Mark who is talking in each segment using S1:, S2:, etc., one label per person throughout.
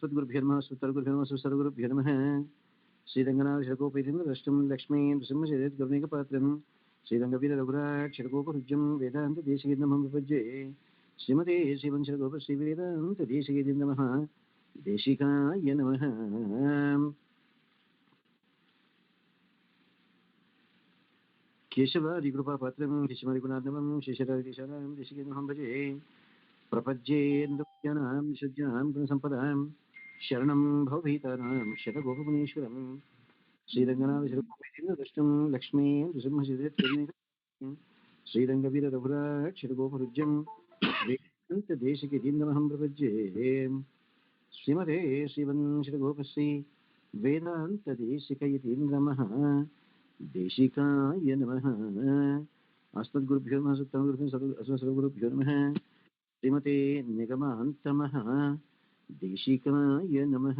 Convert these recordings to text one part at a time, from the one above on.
S1: सद्गुरुभ्यो नमः सुतर्गुरुभ्यो नमः सुसर्गुरुभ्यो नमः श्रीरङ्गनाथशरगोपीन्द्र द्रष्टुं लक्ष्मीं नृसिंहचरितकरुणिकपात्रं श्रीरङ्गवीररघुराक्षरगोपरुज्यं वेदान्तदेशिकेन्द्रमहं विभज्ये श्रीमते श्रीवंशरगोपश्रीवेदान्तदेशिकेन्द्र नमः देशिकाय नमः। केशवादिकृपापात्रं शिशुमरिगुणार्णवं शिशिरदिशानां देशिकेन्द्रमहं भजे प्रपद्येन्द्रज्ञानां विशुद्ध्यां गुणसम्पदां शरणं भवभीतानां शतगोपमुनीश्वरं श्रीरङ्गनाथशरगोपीन्द्र द्रष्टुं लक्ष्मीं नृसिंहचरितकरुणिकपात्रं श्रीरङ्गवीररघुराक्षरगोपरुज्यं वेदान्तदेशिकेन्द्रमहं प्रपद्ये श्रीमते श्रीवंशरगोपश्री वेदान्तदेशिकयतीन्द्रमः देशिकाय नमः। अस्मद्गुरुभ्यो नमः सर्वगुरुभ्यो नमः श्रीमते निगमान्तमः देशिकाय नमः।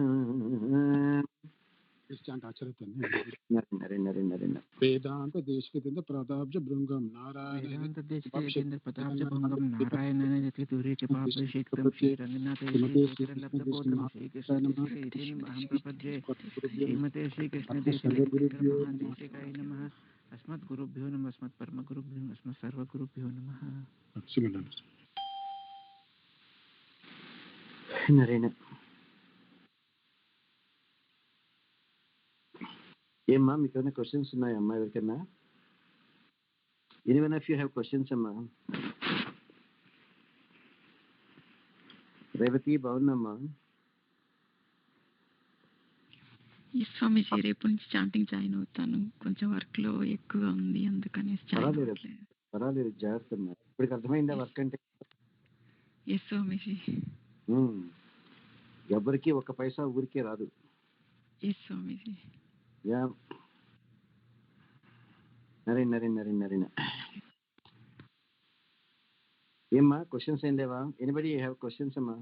S2: वेदांत देशिकेन्द्र प्रताप भृंगम नारायण
S3: भृंगम नारायण नतिदुरीचपाभिषेक्तं श्रीरङ्गनाथ श्रीकृष्ण प्रपद्ये श्रीमते श्रीकृष्णदेशिकाय नमः। अस्मद्गुरुभ्यो नमः अस्मत्परमगुरुभ्यो नमः अस्मत्सर्वगुरुभ्यो नमः।
S1: नरेन ఏమ్మా మీకు ఏమైనా క్వశ్చన్స్ ఉన్నాయమ్మా ఎవరికన్నా? Anyone if you have questions అమ్మా. రేవతి బాగున్నామ్మా?
S4: స్వామీజీ రేపు నుంచి చాంటింగ్ జాయిన్ అవుతాను. కొంచెం వర్క్ లో ఎక్కువ ఉంది అందుకని
S1: పర్వాలేదు జాగ్రత్త అమ్మా. ఇప్పటికి అర్థమైందా వర్క్ అంటే?
S4: ఎస్ స్వామీజీ.
S1: ఎవరికి ఒక పైసా ఊరికే రాదు.
S4: ఎస్ స్వామీజీ.
S1: యా నరేన్ ఏమ్మా క్వశ్చన్స్ ఏం లేవా? ఎనీబడి హ్యావ్ క్వశ్చన్స్ అమ్మా?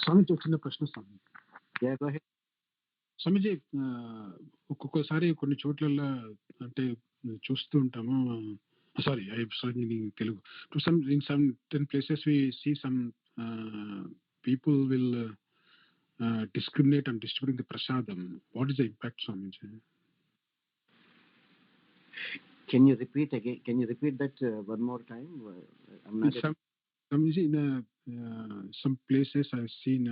S2: స్వామిజీ చిన్న ప్రశ్న స్వామిజీ, ఒక్కొక్కసారి కొన్ని చోట్ల అంటే చూస్తూ ఉంటాము, sorry Telugu, to some in some 10 places we see some people will discriminate on distributing the prasadam. What is the impact, Swamiji?
S1: Can you repeat again? Can you repeat that one more time? I'm not
S2: Swamiji, in some places I've seen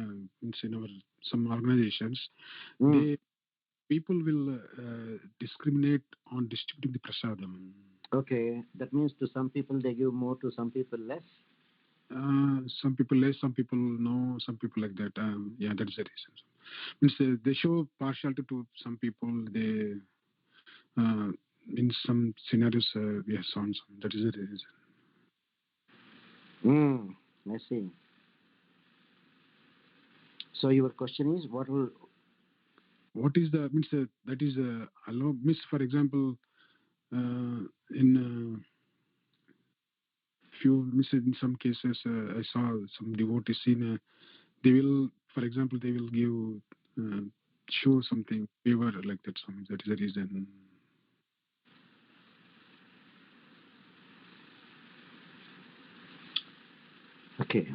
S2: in our some organizations, people will discriminate on distributing the prasadam.
S1: Okay, that means to some people they give more, to some people less.
S2: Some people less, some people no, some people like that. Yeah, that is the reason. Means they show partiality to some people. They in some scenarios we have seen some. That is the reason.
S1: I see. So your question is
S2: what is the means that is allow means, for example, in few means in some cases I saw some devotees in they will, for example, they will give show something favor like that. Some that is the reason.
S1: Okay.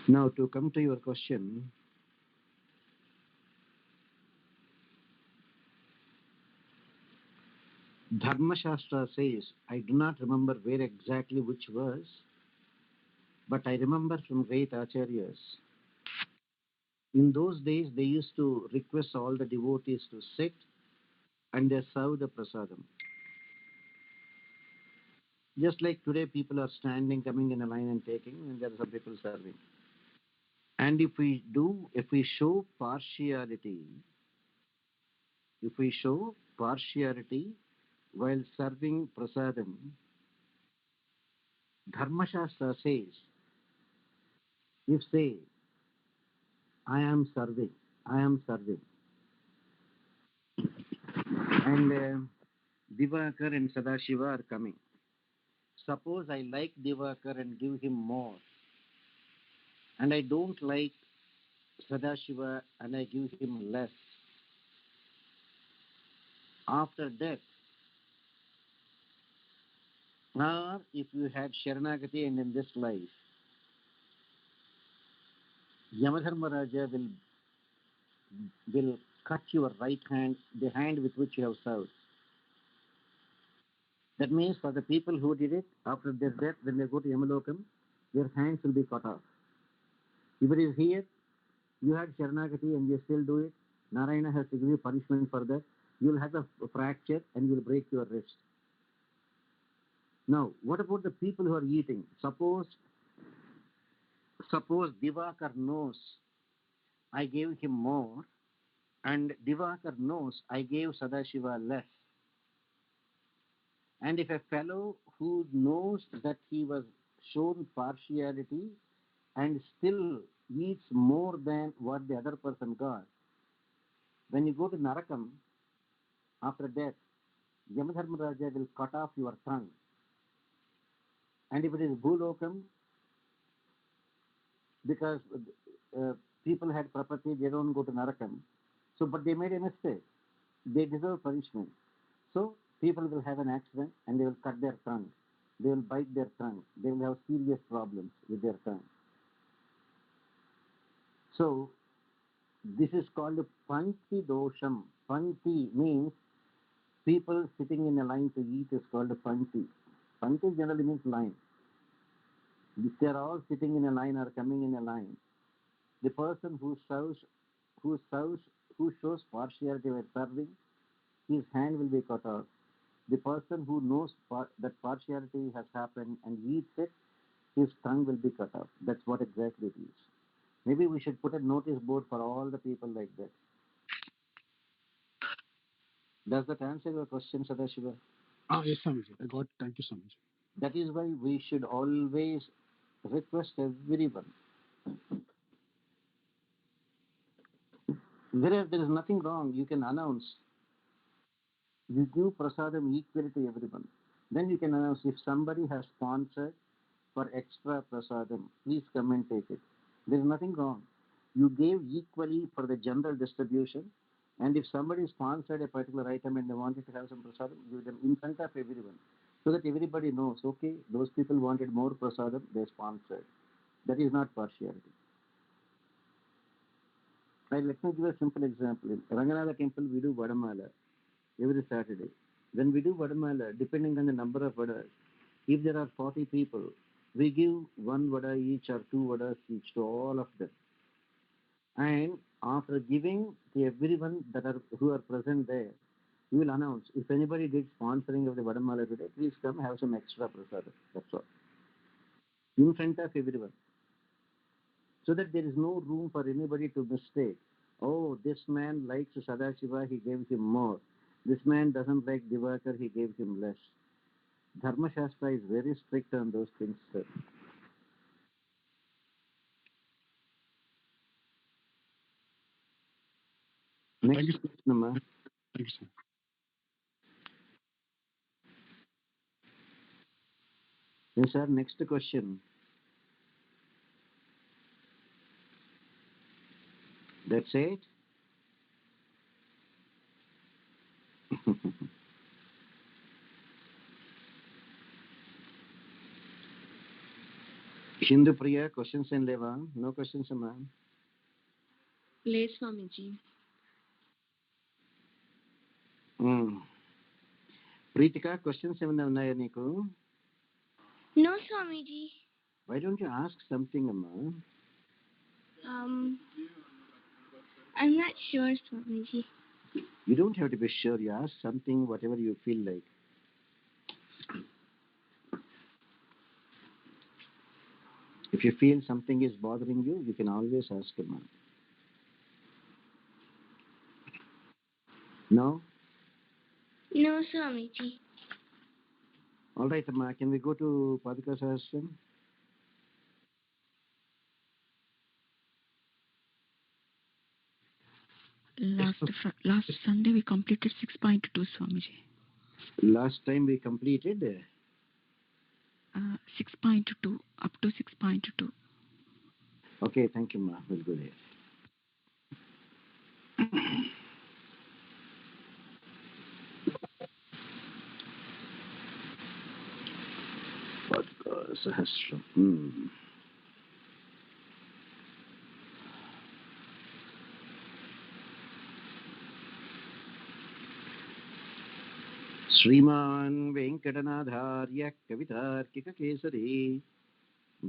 S1: Now to come to your question, Dharma Shastra says, I do not remember where exactly which verse, but I remember from great acharyas. In those days they used to request all the devotees to sit and they serve the prasadam. Just like today people are standing, coming in a line and taking, and there are some people serving. And if we show partiality while serving prasadam, Dharma Shastra says, if say I am serving and Divakar and Sadashiva are coming. Suppose I like Divakar and give him more, and I don't like Sadashiva and I give him less. after death, or if you had Sharanagati and in this life, Yamadharmaraja will cut your right hand, the hand with which you have served. That means for the people who did it, after their death, when they go to Yamalokam, their hands will be cut off. If it is here, you had Sharanagati and you still do it, Narayana has to give you punishment for that. You will have a fracture and you will break your wrist. Now, what about the people who are eating? Suppose Divakar knows I gave him more, and Divakar knows I gave Sadashiva less. And if a fellow who knows that he was shown partiality and still eats more than what the other person got, when you go to Narakam after death, Yamadharmaraja will cut off your tongue. And if it is Bhulokam, because people had property, they don't go to Narakam. So, but they made a mistake. They deserve punishment. So, people will have an accident and they will cut their tongue. They will bite their tongue. They will have serious problems with their tongue. So, this is called Panti Dosham. Panti means people sitting in a line to eat is called Panti. Panti generally means line. If they are all sitting in a line or coming in a line, the person who shows partiality by serving, his hand will be cut off. The person who knows that partiality has happened and eats it, his tongue will be cut off. That's what exactly it is. Maybe we should put a notice board for all the people like that. Does that answer your question, Sadashiva?
S2: Yes, Swamiji. I got. Thank you, Swamiji.
S1: That is why we should always request everyone. Whereas there is nothing wrong, you can announce. You give prasadam equally to everyone. Then you can announce if somebody has sponsored for extra prasadam, please come and take it. There is nothing wrong. You gave equally for the general distribution, and if somebody sponsored a particular item and they wanted to have some prasadam, give them in front of everyone, so that everybody knows, okay, those people wanted more prasadam, they sponsored. That is not partiality. Right, let me give a simple example. In Ranganatha temple, we do Vadamala every Saturday. When we do Vadamala, depending on the number of Vadas, if there are 40 people, we give one Vada each or two Vadas each to all of them. And after giving to everyone who are present there, we will announce, if anybody did sponsoring of the Vadamala today, please come have some extra prasada. That's all. In front of everyone. So that there is no room for anybody to mistake. Oh, this man likes Sadashiva, he gave him more. This man doesn't like Divakar, he gave him less. Dharma Shastra is very strict on those things, sir. Next
S2: Thank you.
S1: question,
S2: Thank you, sir.
S1: yes, sir, next question. That's it? Hindu Priya, questions in Leva? No questions, ma'am?
S5: లేదు స్వామీజీ.
S1: Pritika, questions ఏమైనా ఉన్నాయా నీకు?
S5: No Swamiji.
S1: Why don't you ask something, Amma?
S5: I'm not sure, Swamiji.
S1: You don't have to be sure. You ask something, whatever you feel like. If you feel something is bothering you, you can always ask Amma. No?
S5: No, Swamiji.
S1: All right, Amma. Can we go to Padika Sahasram?
S4: Last Sunday we completed 6.2, Swamiji.
S1: Last time we completed
S4: 6.2, up to 6.2.
S1: Okay, thank you, Ma. We'll go there. Sahasram. श्रीमान् वेङ्कटनाथार्य कवितार्किककेसरी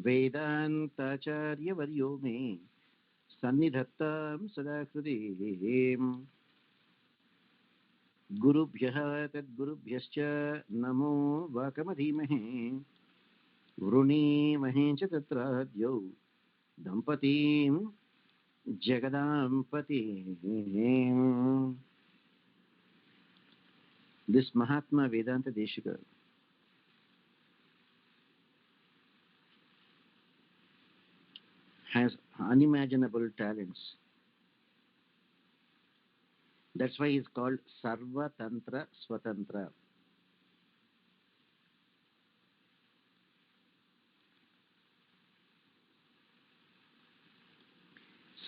S1: वेदान्ताचार्यवर्यो मे सन्निधत्तां सदा हृदि गुरुभ्यः तद्गुरुभ्यश्च नमो वाकमधीमहे वृणीमहे च तत्राद्यौ दम्पतीं जगदाम्पतीम्. This Mahatma Vedanta Deshika has unimaginable talents. That's why he's called Sarva Tantra Swatantra.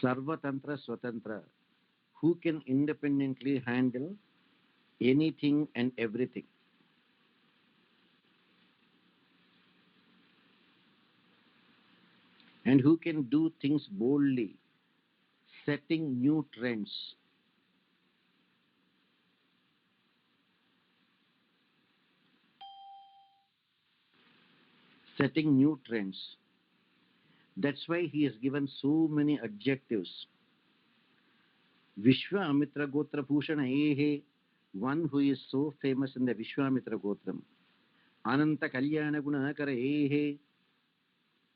S1: Sarva Tantra Swatantra, who can independently handle anything and everything. And who can do things boldly, setting new trends. Setting new trends. That's why he has given so many adjectives. Vishwamitra Gotra Bhushana, one who is so famous in the Vishwamitra Gotram. Ananta Kalyana Gunakara,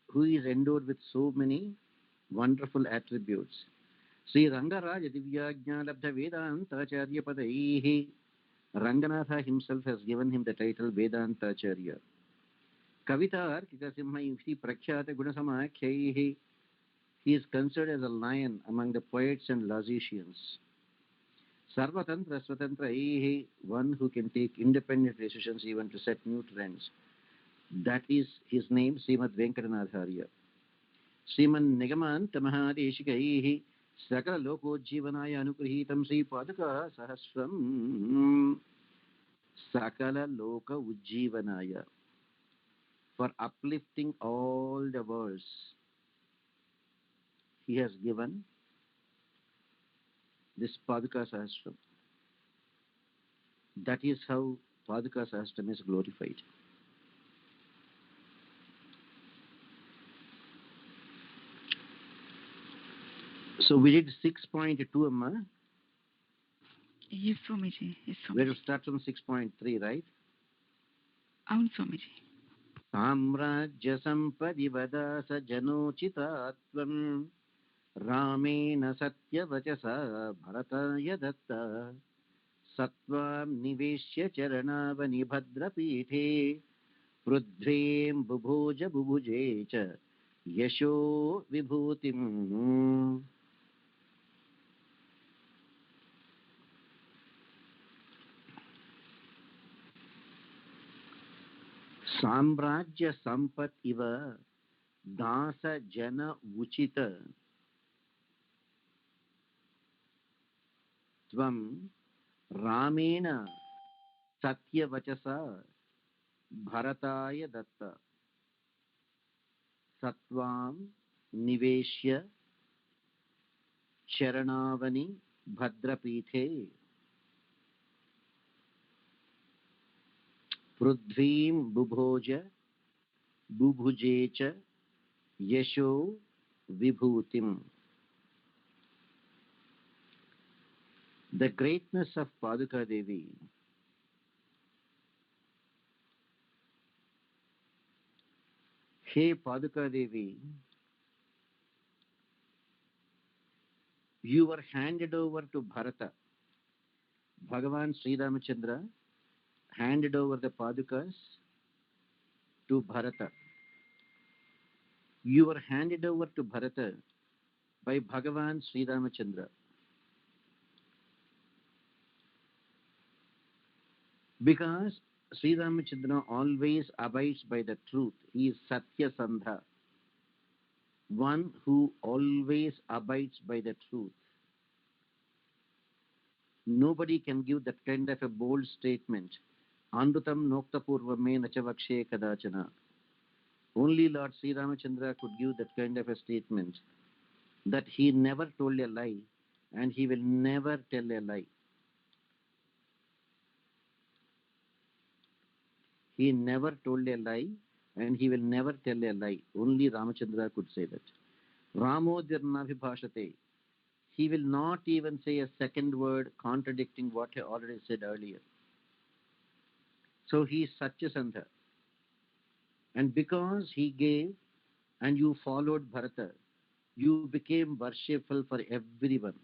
S1: who is endowed with so many wonderful attributes. Sri Rangaraja Divyajna Labdha Vedanta Acharya Padaihi. Ranganatha himself has given him the title Vedanta Acharya. Kavita Arkika Simha Ipti Prakhyata Gunasamakhyaihi. He is considered as a lion among the poets and logicians. Sarvatantra Swatantra, one who can take independent decisions even to set new trends. That is his name, Srimad Venkatanatharya. Sriman Nigamanta Mahadeshikaihi Sakala Loko Jivanaya Anugrahitam Sri Paduka Sahasram. Sakala Loka Ujjivanaya, for uplifting all the worlds. He has given this Paduka Sahasram. That is how Paduka Sahasram is glorified. So we did 6.2, Amma.
S4: Yes, Swamiji. Yes,
S1: We
S4: Swamiji.
S1: have to start from 6.3, right?
S4: అవును స్వామీజీ.
S1: Samrajya Sampadivada Sajanochitatvam Rameణ Satyavachasa Bharataya Datta Satvam Niveshya Charanavani Bhadrapithe Prudhrem Bubhoja Bubhuje Cha Yasho Vibhutim. Samrajya Sampat Iva Dasa Jana Uchita Tvam Ramena Satyavachasa Bharataya Datta Satvam Niveshya Charanavani Bhadrapithe Prudhvim Bubhoja Bubhujecha Yasho Vibhutim. The greatness of Paduka Devi Hey Paduka Devi, you were handed over to Bharata. Bhagavan Sri Ramachandra handed over the Padukas to Bharata. You were handed over to Bharata by Bhagavan Sri Ramachandra. Because Sri Ramachandra always abides by the truth. He is Satya Sandha, one who always abides by the truth. Nobody can give that kind of a bold statement. Andutam Nokta Purvame Nachavakshe Kadachana. Only Lord Sri Ramachandra could give that kind of a statement, that he never told a lie and he will never tell a lie. He never told a lie and he will never tell a lie. Only Ramachandra could say that. Ramodirnabhibhashate. He will not even say a second word contradicting what he already said earlier. So he is Satyasandha. And because he gave and you followed Bharata, you became worshipful for everyone.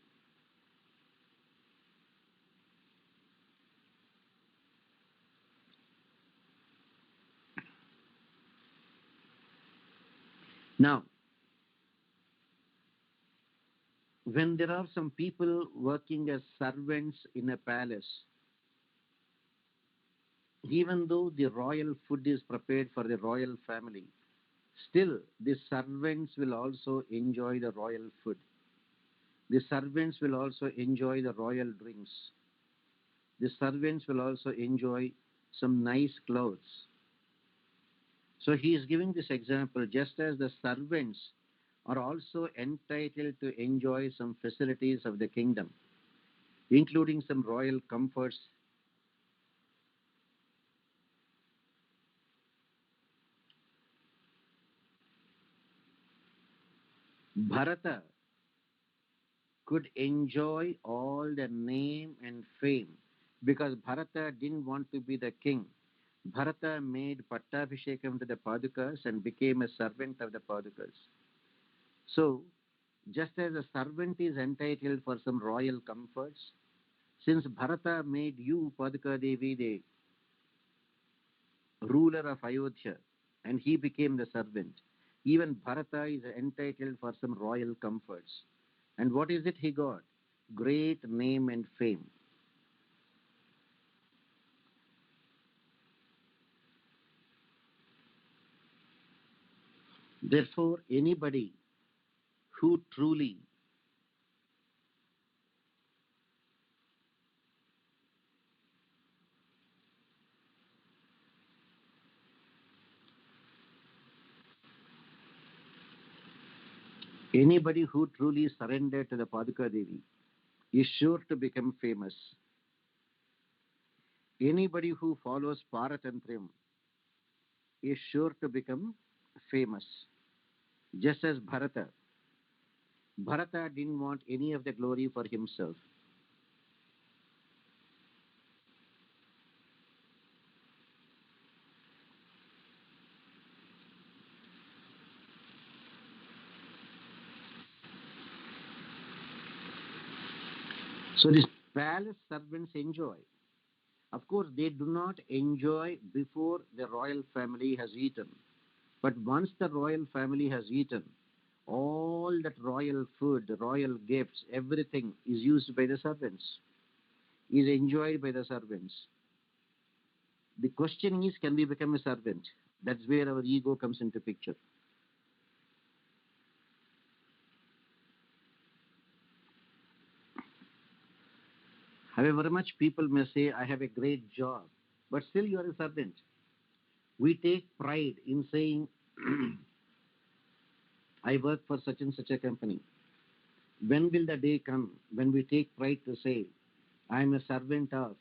S1: Now, when there are some people working as servants in a palace, even though the royal food is prepared for the royal family, still the servants will also enjoy the royal food. The servants will also enjoy the royal drinks. The servants will also enjoy some nice clothes. So he is giving this example, just as the servants are also entitled to enjoy some facilities of the kingdom, including some royal comforts. Bharata could enjoy all the name and fame because Bharata didn't want to be the king. Bharata made Pattabhishekam to the Padukas and became a servant of the Padukas. So, just as a servant is entitled for some royal comforts, since Bharata made you, Paduka Devi, the ruler of Ayodhya, and he became the servant, even Bharata is entitled for some royal comforts. And what is it he got? Great name and fame. Therefore, anybody who truly surrendered to the Paduka Devi is sure to become famous. Anybody who follows Paratantriam is sure to become famous. Just as Bharata. Bharata didn't want any of the glory for himself. So these palace servants enjoy. Of course, they do not enjoy before the royal family has eaten. But once the royal family has eaten, all that royal food, royal gifts, everything is used by the servants, is enjoyed by the servants. The question is, can we become a servant? That's where our ego comes into picture. However much people may say, I have a great job, but still you are a servant. We take pride in saying, I work for such and such a company. When will the day come when we take pride to say, I am a servant of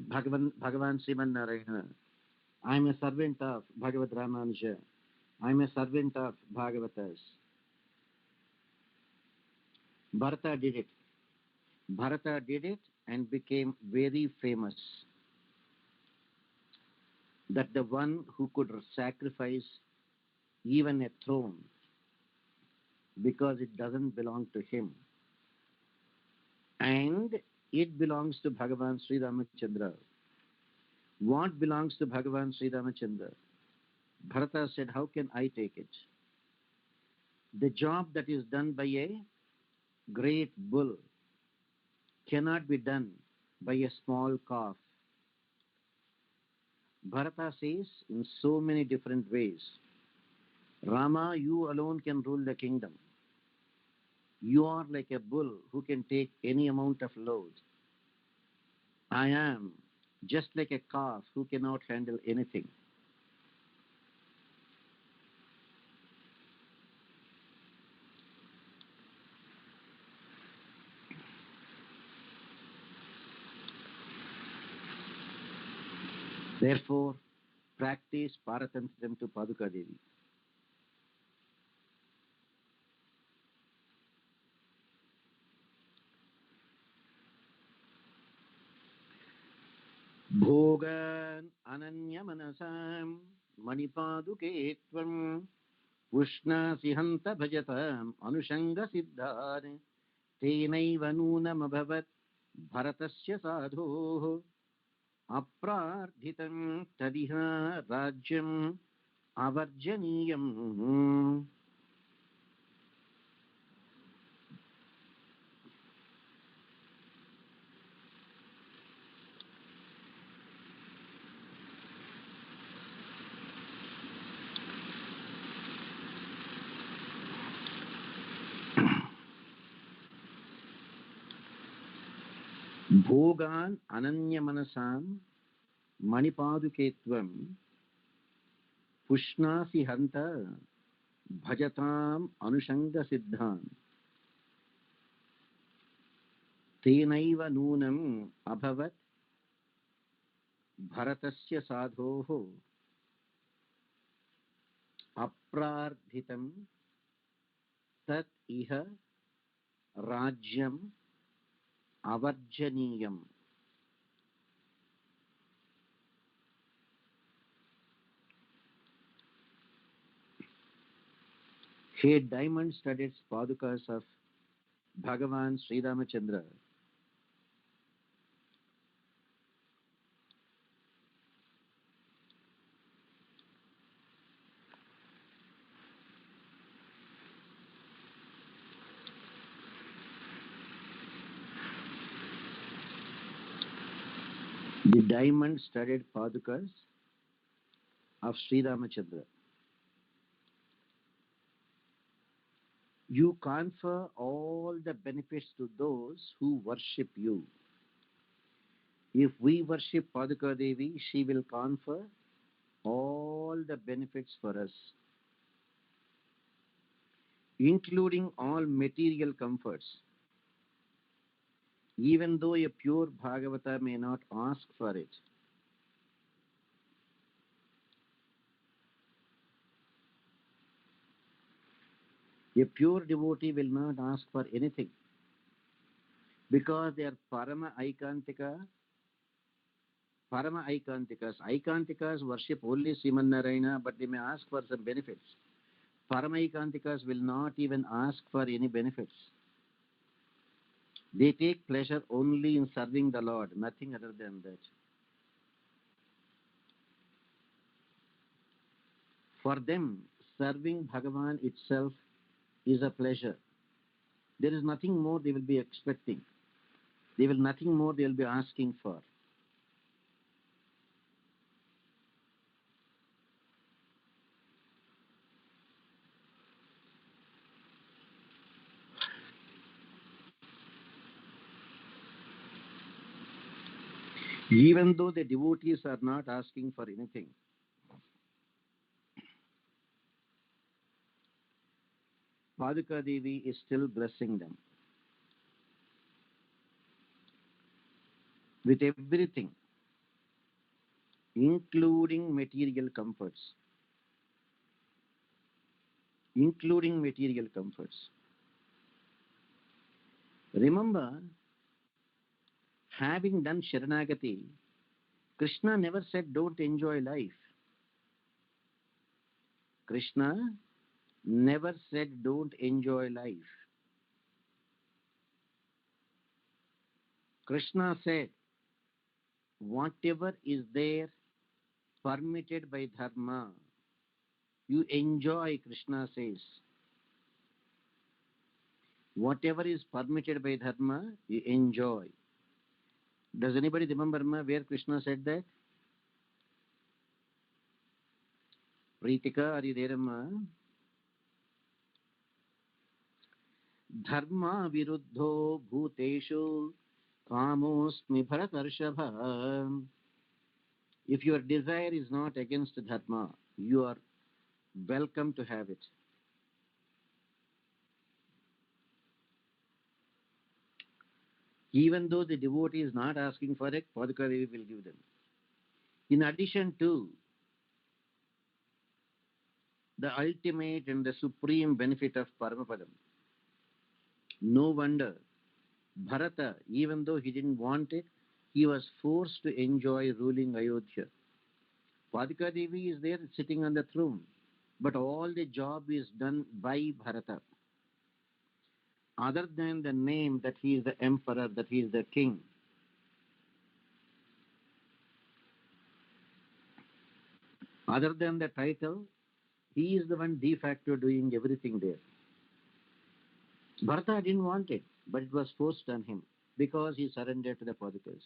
S1: Bhagavan Sriman Narayana. I am a servant of Bhagavad Ramanuja. I am a servant of Bhagavatas. Bharata did it. Bharata did it and became very famous. That the one who could sacrifice even a throne because it doesn't belong to him. And it belongs to Bhagavan Sri Ramachandra. What belongs to Bhagavan Sri Ramachandra? Bharata said, how can I take it? The job that is done by a great bull cannot be done by a small calf. Bharata says in so many different ways, Rama, you alone can rule the kingdom. You are like a bull who can take any amount of load. I am just like a calf who cannot handle anything. Therefore, practice Paratantritam to Paduka Devi. Bhogan Ananyamanasam Manipaduke Tvam Ushnasi Hanta Bhajatam Anushanga Siddhar Tenaiva Nunamabhavat Bharatasya Sadhoh Aprardhitam Tadiha Rajyam Avarjaniyam. Bhogan Ananyamanasam Manipaduketvam Pushnasi Hanta Bhajatam Anushanga Siddhan Tenaiva Nunam Abhavat Bharatasya Sadhoho Aprardhitam Tat Iha Rajyam Avarjaniyam. He diamond-studded padukas of Bhagavan Sri Ramachandra the diamond-studded padukas of Sri Ramachandra. You confer all the benefits to those who worship you. If we worship Paduka Devi, she will confer all the benefits for us, including all material comforts. Even though a pure Bhagavata may not ask for it. A pure devotee will not ask for anything because they are Parama Aikantika. Parama Aikantikas. Aikantikas worship only Sriman Narayana, but they may ask for some benefits. Parama Aikantikas will not even ask for any benefits. They take pleasure only in serving the Lord, nothing other than that. For them, serving Bhagavan itself is a pleasure. There is nothing more they will be expecting. Nothing more they will be asking for. Even though the devotees are not asking for anything, Paduka Devi is still blessing them with everything, including material comforts. Including material comforts. Remember, having done Sharanagati, Krishna never said don't enjoy life. Krishna never said don't enjoy life. Krishna said whatever is there permitted by dharma, you enjoy, Krishna says. Whatever is permitted by dharma, you enjoy. Does anybody remember where Krishna said that? Pritika, are you there, Amma? Dharma viruddho bhuteshu kamosmi bharatarshava. If your desire is not against dharma, you are welcome to have it. Even though the devotee is not asking for it, Paduka Devi will give them. In addition to the ultimate and the supreme benefit of Paramapadam, no wonder Bharata, even though he didn't want it, he was forced to enjoy ruling Ayodhya. Padika Devi is there sitting on the throne, but all the job is done by Bharata. Other than the name that he is the emperor, that he is the king, other than the title, he is the one de facto doing everything there. Bharata didn't want it, but it was forced on him because he surrendered to the Padikas.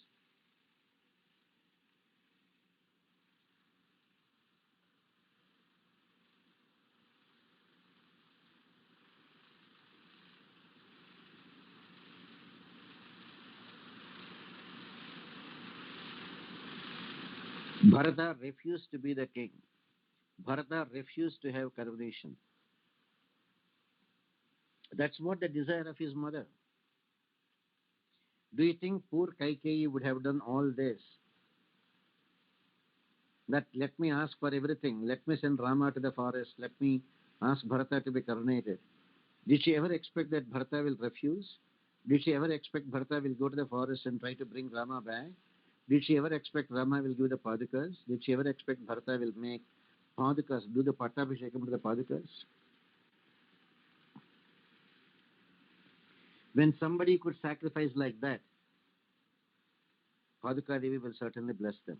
S1: Bharata refused to be the king. Bharata refused to have coronation. That's what the desire of his mother. Do you think poor Kaikeyi would have done all this? That let me ask for everything. Let me send Rama to the forest. Let me ask Bharata to be coronated. Did she ever expect that Bharata will refuse? Did she ever expect Bharata will go to the forest and try to bring Rama back? Did she ever expect Rama will give the Padikas? Did she ever expect Bharata will make Padikas, do the Pattabhishekam to the Padikas? When somebody could sacrifice like that, Padika Devi will certainly bless them.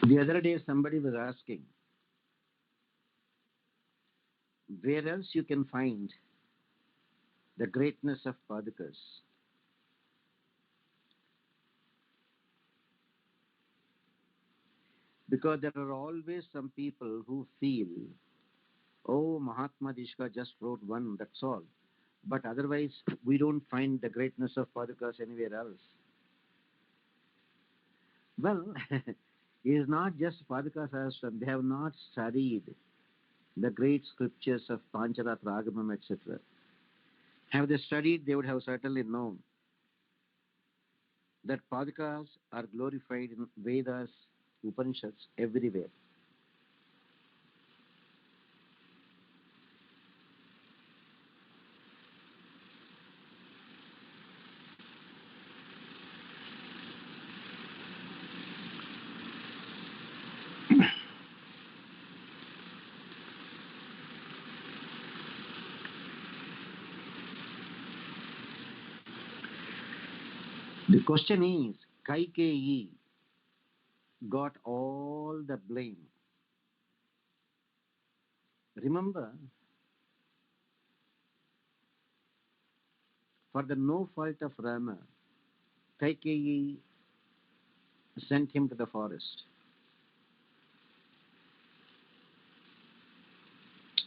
S1: The other day somebody was asking, where else you can find the greatness of Padikas? Because there are always some people who feel, oh, Mahatma Dishka just wrote one, that's all. But otherwise, we don't find the greatness of Padikas anywhere else. Well, it is not just Padikas Sahasram. They have not studied the great scriptures of Pancharatra, Agamam, etc. Have they studied, they would have certainly known that Padikas are glorified in Vedas, Upanishads, everywhere. The question is, Kaikeyi got all the blame. Remember, for the no fault of Rama, Kaikeyi sent him to the forest.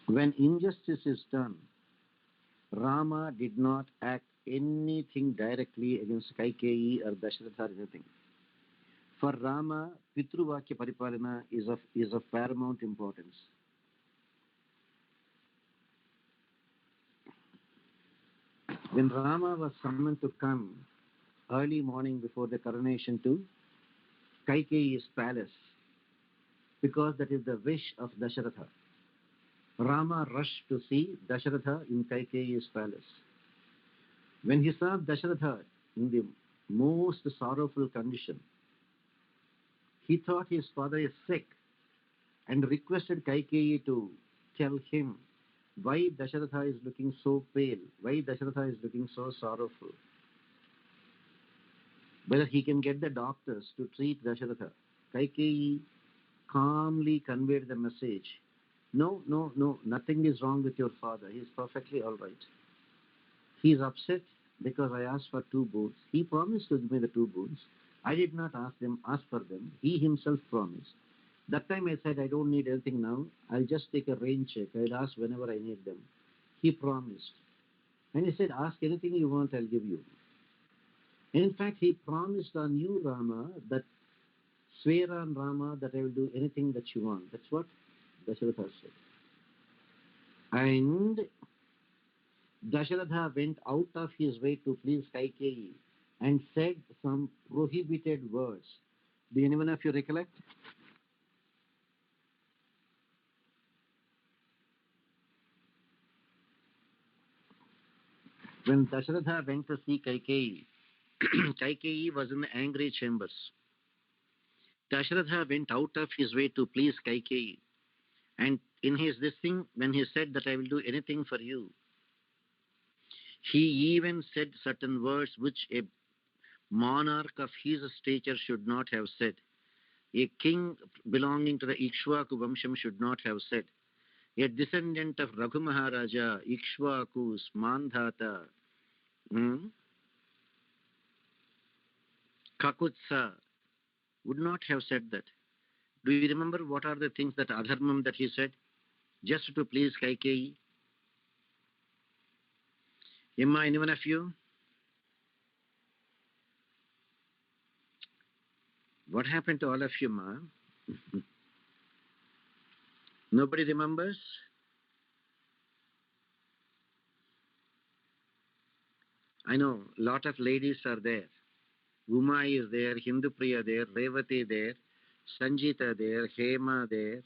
S1: When injustice is done, Rama did not act anything directly against Kaikeyi or Dasharatha or anything. For Rama, Pitruvakya Paripalana is of paramount importance. When Rama was summoned to come early morning before the coronation to Kaikeyi's palace, because that is the wish of Dasharatha, Rama rushed to see Dasharatha in Kaikeyi's palace. When he saw Dasharatha in the most sorrowful condition, he thought his father is sick and requested Kaikeyi to tell him why Dasharatha is looking so pale, why Dasharatha is looking so sorrowful, whether he can get the doctors to treat Dasharatha. Kaikeyi calmly conveyed the message, no, nothing is wrong with your father. He is perfectly all right. He is upset because I asked for 2 boons. He promised to give me the 2 boons. I did not ask for them. He himself promised. That time I said, I don't need anything now. I'll just take a rain check. I'll ask whenever I need them. He promised. And he said, ask anything you want, I'll give you. In fact, he promised on you, Rama, that swear on Rama that I will do anything that you want. That's what Dasharatha said. And Dasharatha went out of his way to please Kaikeyi and said some prohibited words. Do anyone of you recollect? When Dasharatha went to see Kaikeyi, Kaikeyi was in the angry chambers. Dasharatha went out of his way to please Kaikeyi. And in his this thing, when he said that I will do anything for you, he even said certain words which a monarch of his stature should not have said. A king belonging to the Ikshvaku Vamsham should not have said. A descendant of Raghu Maharaja, Ikshvaku's Mandhata, Kakutsa, would not have said that. Do you remember what are the things that adharmam that he said? Just to please Kaikeyi? Emma, anyone of you? What happened to all of you, ma? Nobody remembers? I know, lot of ladies are there. Uma is there, Hindupriya there, Revati there, Sanjita there, Hema there,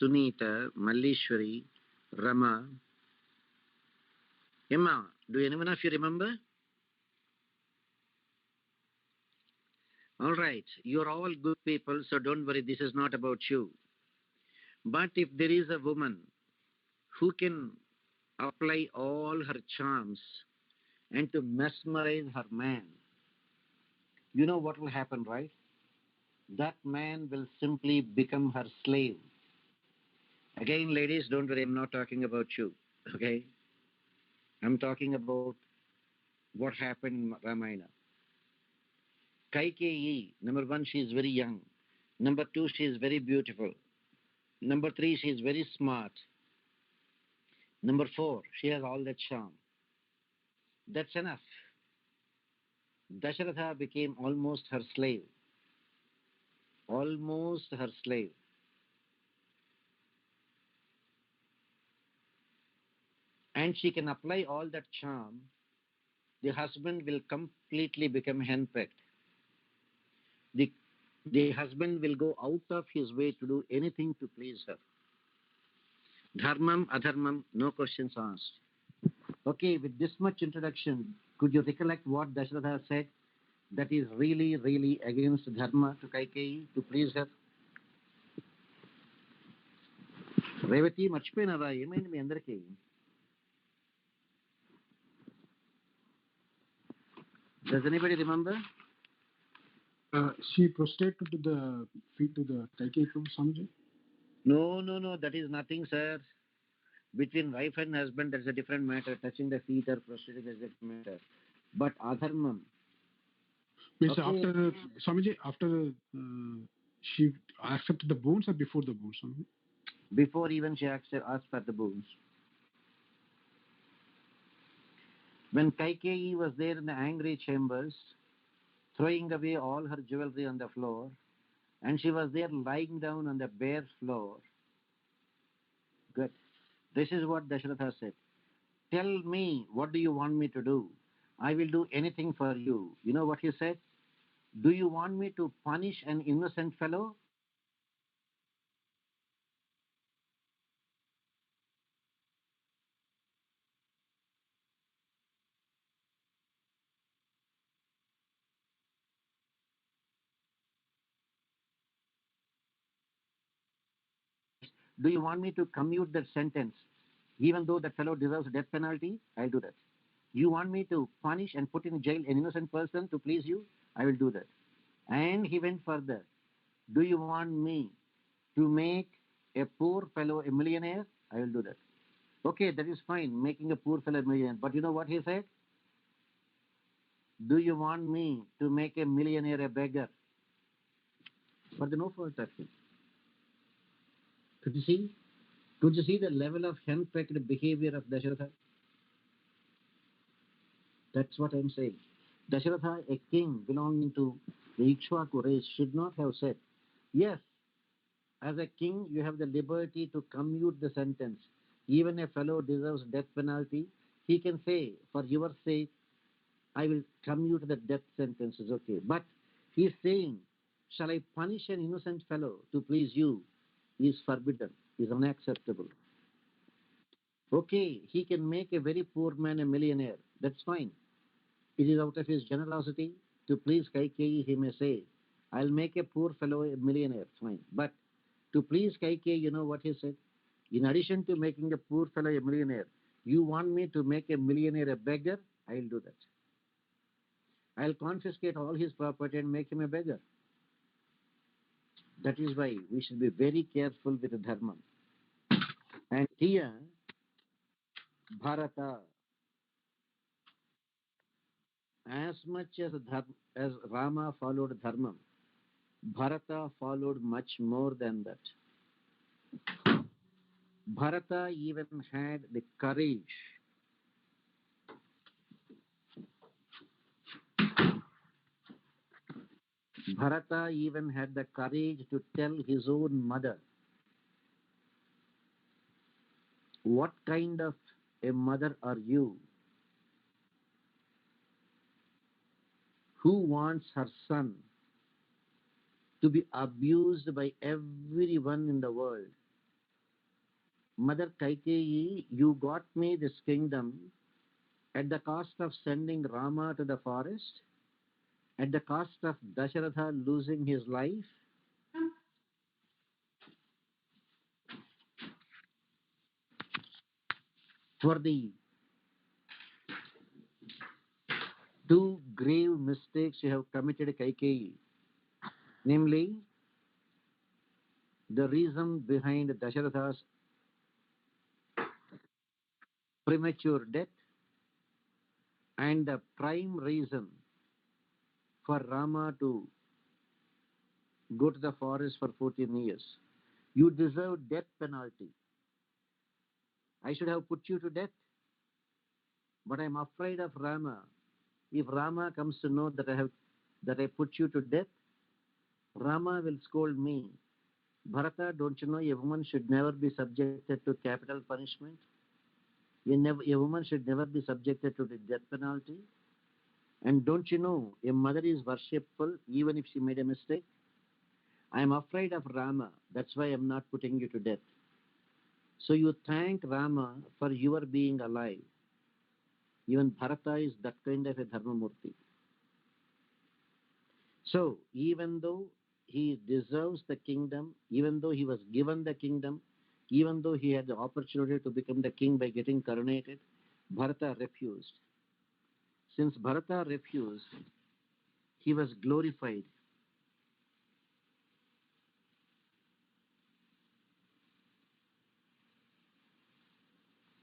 S1: Sunita, Mallishwari, Rama. Emma, do anyone of you remember? All right, you're all good people, so don't worry, this is not about you. But if there is a woman who can apply all her charms and to mesmerize her man, you know what will happen, right? That man will simply become her slave. Again, ladies, don't worry, I'm not talking about you, okay? I'm talking about what happened in Ramayana. Kaikeyi, number one, she is very young. Number two, she is very beautiful. Number three, she is very smart. Number four, she has all that charm. That's enough. Dasharatha became almost her slave. Almost her slave. And she can apply all that charm. The husband will completely become henpecked. The husband will go out of his way to do anything to please her. Dharmam, adharmam, no questions asked. Okay, with this much introduction, could you recollect what Dasharatha said that is really, really against dharma to Kaikeyi to please her? Revati, మర్చిపోయినారా ఏమైంది మీ అందరికీ? Does anybody remember?
S2: She prostrated to the feet to the Kaikeyi Prabhu Swamiji?
S1: No, that is nothing, sir. Between wife and husband, that's a different matter. Touching the feet or prostrating is a different matter. But adharmam.
S2: Means
S1: Okay.
S2: after Swamiji, after she accepted the boons or before the boons, Swamiji?
S1: Before even she asked for the boons. When Kaikeyi was there in the angry chambers, throwing away all her jewelry on the floor, and she was there lying down on the bare floor. Good. This is what Dasharatha said. Tell me, what do you want me to do? I will do anything for you. You know what he said? Do you want me to punish an innocent fellow? Do you want me to commute that sentence, even though that fellow deserves death penalty? I'll do that. You want me to punish and put in jail an innocent person to please you? I will do that. And he went further. Do you want me to make a poor fellow a millionaire? I will do that. Okay, that is fine, making a poor fellow a millionaire. But you know what he said? Do you want me to make a millionaire a beggar? For the no fault of him. Could you see? Could you see the level of henpecked behavior of Dasharatha? That's what I'm saying. Dasharatha, a king belonging to the Ikshvaku race, should not have said, yes, as a king, you have the liberty to commute the sentence. Even a fellow deserves death penalty. He can say, for your sake, I will commute the death sentence, is okay. But he is saying, shall I punish an innocent fellow to please you? Is forbidden, is unacceptable. Okay, he can make a very poor man a millionaire. That's fine. It is out of his generosity to please Kaikeyi, he may say, I'll make a poor fellow a millionaire. Fine. But to please Kaikeyi, you know what he said? In addition to making a poor fellow a millionaire, you want me to make a millionaire a beggar? I'll do that. I'll confiscate all his property and make him a beggar. That is why we should be very careful with the dharma. And here, Bharata, as much as Rama followed dharma, Bharata followed much more than that. Bharata even had the courage Bharata even had the courage to tell his own mother, what kind of a mother are you who wants her son to be abused by everyone in the world? Mother Kaikeyi, you got me this kingdom at the cost of sending Rama to the forest, at the cost of Dasharatha losing his life. For the two grave mistakes you have committed, Kaikeyi, namely the reason behind Dasharatha's premature death and the prime reason for Rama to go to the forest for 14 years. You deserve death penalty. I should have put you to death, but I'm afraid of Rama. If Rama comes to know that I put you to death, Rama will scold me. Bharata, don't you know a woman should never be subjected to capital punishment? A woman should never be subjected to the death penalty. And don't you know a mother is worshipful even if she made a mistake? I am afraid of Rama. That's why I am not putting you to death. So you thank Rama for your being alive. Even Bharata is that kind of a Dharmamurti. So even though he deserves the kingdom, even though he was given the kingdom, even though he had the opportunity to become the king by getting coronated, Bharata refused. Since Bharata refused, he was glorified.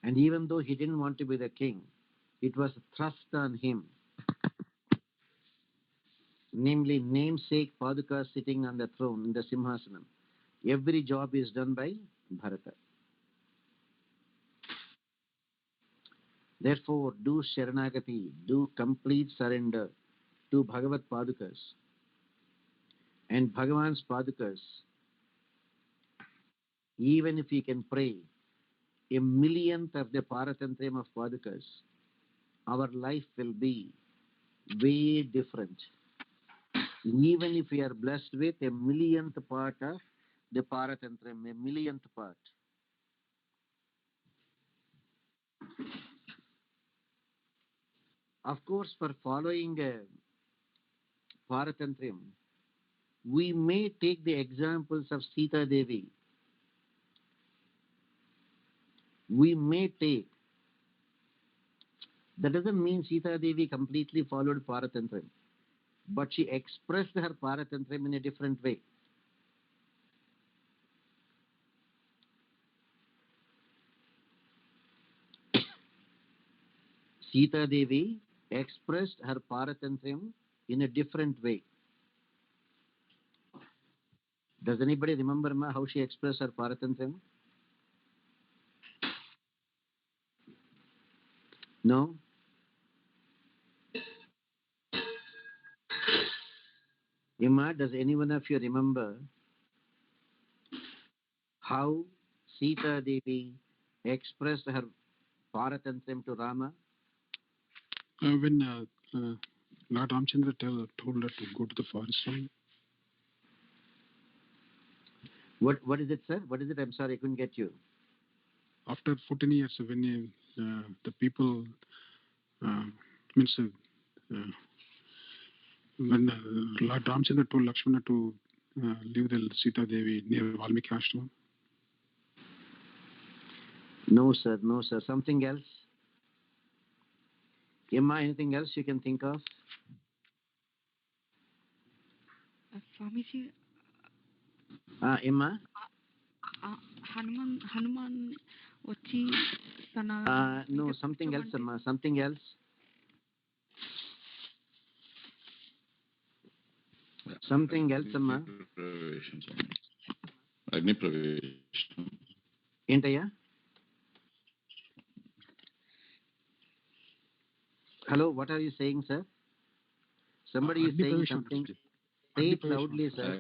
S1: And even though he didn't want to be the king, it was thrust on him. Namely, namesake Paduka sitting on the throne in the Simhasanam. Every job is done by Bharata. Therefore, do Sharanagati, do complete surrender to Bhagavat Padukas. And Bhagavan's Padukas, even if we can pray a millionth of the Paratantrayam of Padukas, our life will be way different. Even if we are blessed with a millionth part of the Paratantrayam, a millionth part. Of course, for following Paratantrayam, we may take the examples of Sita Devi. We may take. That doesn't mean Sita Devi completely followed Paratantrayam, but she expressed her Paratantrayam in a different way. Sita Devi expressed her Paratantrayam in a different way. Does anybody remember how she expressed her Paratantrayam? No? Emma, does anyone of you remember how Sita Devi expressed her paratantram to Rama?
S2: When Lord Ramchandra told her to go to the forest,
S1: What is it, sir? What is it? I'm sorry, I couldn't get you.
S2: after 14 years, when the people means when Lord Ramchandra told Lakshmana to leave the Sita Devi near Valmiki Ashram.
S1: No, sir. No, sir. Something else? Emma, anything else you can think of?
S4: Swamiji
S1: Emma?
S4: Hanuman వచ్చి తన
S1: No, something else, Emma. Something else. Something else, Emma.
S6: Agni Pravesham.
S1: Entaya? Hello, what are you saying, sir? Somebody is saying something. Say it loudly, sir.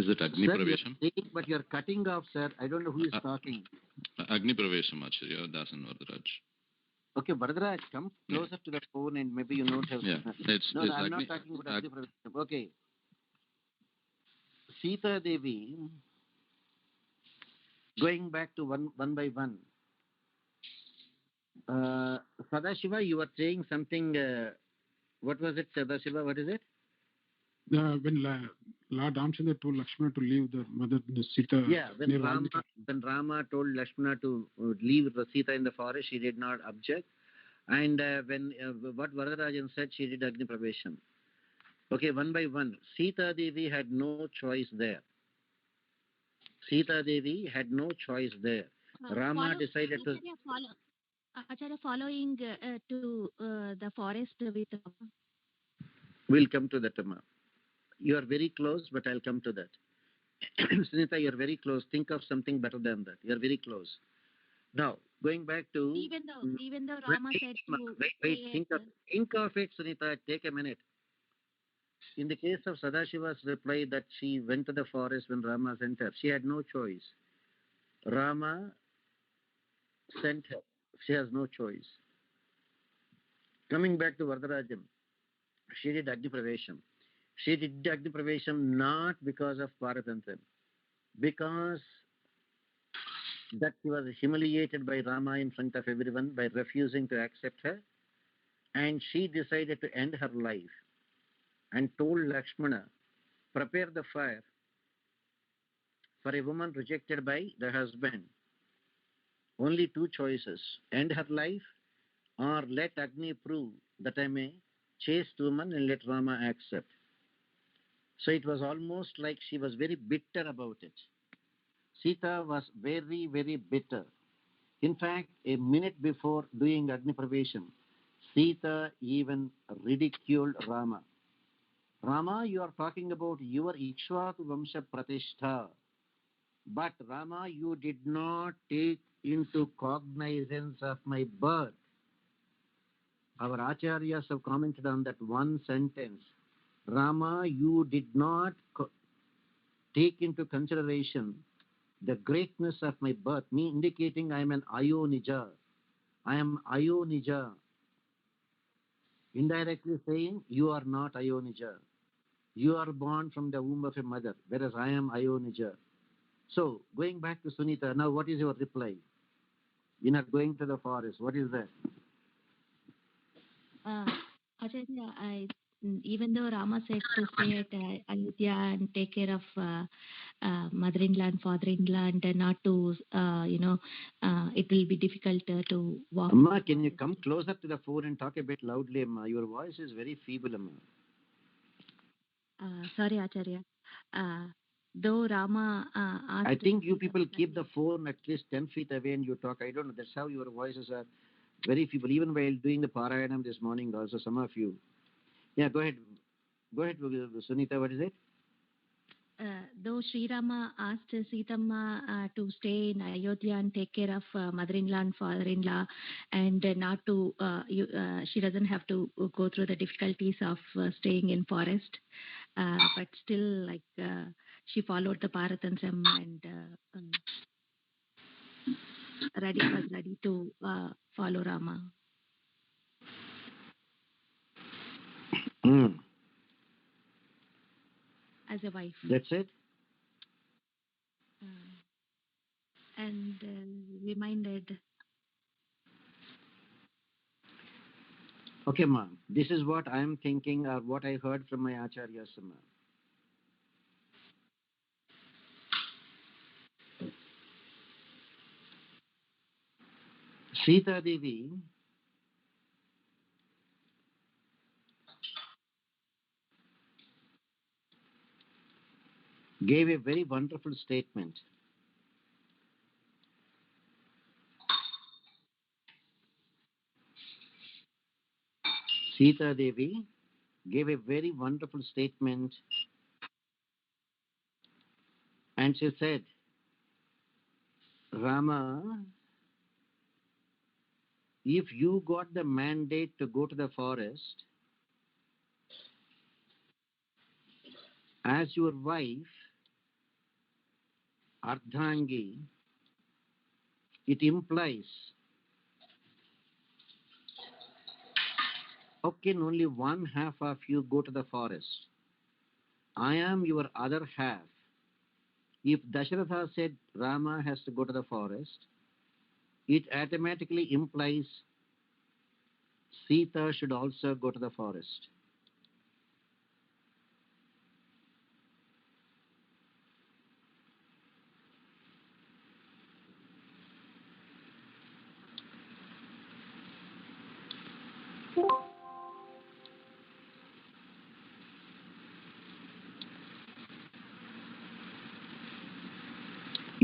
S6: Is it Agni
S1: Sir,
S6: Pravesham?
S1: you're saying, but you're cutting off, sir. I don't know who is talking.
S6: Agni Pravesham, Acharya, Dasan Varadaraj.
S1: Okay, Varadaraj, come closer to the phone and maybe you don't have...
S6: Yeah,
S1: No,
S6: it's
S1: I'm
S6: Agni,
S1: not talking about Agni Pravesham. Okay. Sita Devi, going back to one by one. Sadashiva, you were saying something... what was it, Sadashiva? What is it?
S2: When Lord Ramchandra told Lakshmana to leave the mother Sita near Valmiki.
S1: When Rama told Lakshmana to leave Sita in the forest, she did not object. And when what Varadarajan said, she did Agni Pravesham. Okay, one by one. Sita Devi had no choice there. Sita Devi had no choice there. Rama decided to...
S7: Acharya, following to the forest with Rama.
S1: We'll come to that, Amma. You are very close, but I'll come to that. Sunita, you're very close. Think of something better than that. You're very close. Now, going back to...
S7: Even though Rama said to...
S1: Wait, think of it, Sunita. Take a minute. In the case of Sadashiva's reply that she went to the forest when Rama sent her, she had no choice. Rama sent her. She has no choice. Coming back to Varadarajan, she did Agni Pravesham. She did Agni Pravesham not because of Paratantram, because that she was humiliated by Rama in front of everyone by refusing to accept her, and she decided to end her life and told Lakshmana, prepare the fire for a woman rejected by the husband. Only two choices, end her life or let Agni prove that I may chase woman and let Rama accept. So it was almost like she was very bitter about it. Sita was very, very bitter. In fact, a minute before doing Agni Pravesham, Sita even ridiculed Rama. Rama, you are talking about your Ikshvaku Vamsha Pratishtha. But Rama, you did not take into cognizance of my birth. Our Acharyas have commented on that one sentence. Rama, you did not take into consideration the greatness of my birth, me indicating I am an Ayonija. I am Ayonija. Indirectly saying, you are not Ayonija. You are born from the womb of a mother, whereas I am Ayonija. So, going back to Sunita, now what is your reply? You're not going to the forest. What is that?
S7: Acharya, even though Rama said to stay at Ayodhya and take care of mother-in-law and father-in-law and not to, it will be difficult to walk.
S1: Amma, can you come closer to the phone and talk a bit loudly, Amma? Your voice is very feeble, Amma.
S7: Sorry, Acharya. Though Rama asked...
S1: I think you people keep the phone at least 10 feet away and you talk. I don't know. That's how your voices are very feeble. Even while doing the Parayanam this morning also, some of you. Yeah, go ahead. Go ahead, Sunita. What is it?
S7: though Sri Rama asked Sitama to stay in Ayodhya and take care of mother-in-law and father-in-law, and not to, she doesn't have to go through the difficulties of staying in forest, but still, like, she followed the Paratanthram and was ready to follow Rama. As a wife.
S1: That's it?
S7: And reminded.
S1: Okay, ma'am. This is what I am thinking or what I heard from my acharyas, ma'am. Sita Devi gave a very wonderful statement. Sita Devi gave a very wonderful statement, and she said, Rama, if you got the mandate to go to the forest, as your wife, Ardhangi, it implies, how can only one half of you go to the forest? I am your other half. If Dasharatha said Rama has to go to the forest, it automatically implies Sita should also go to the forest.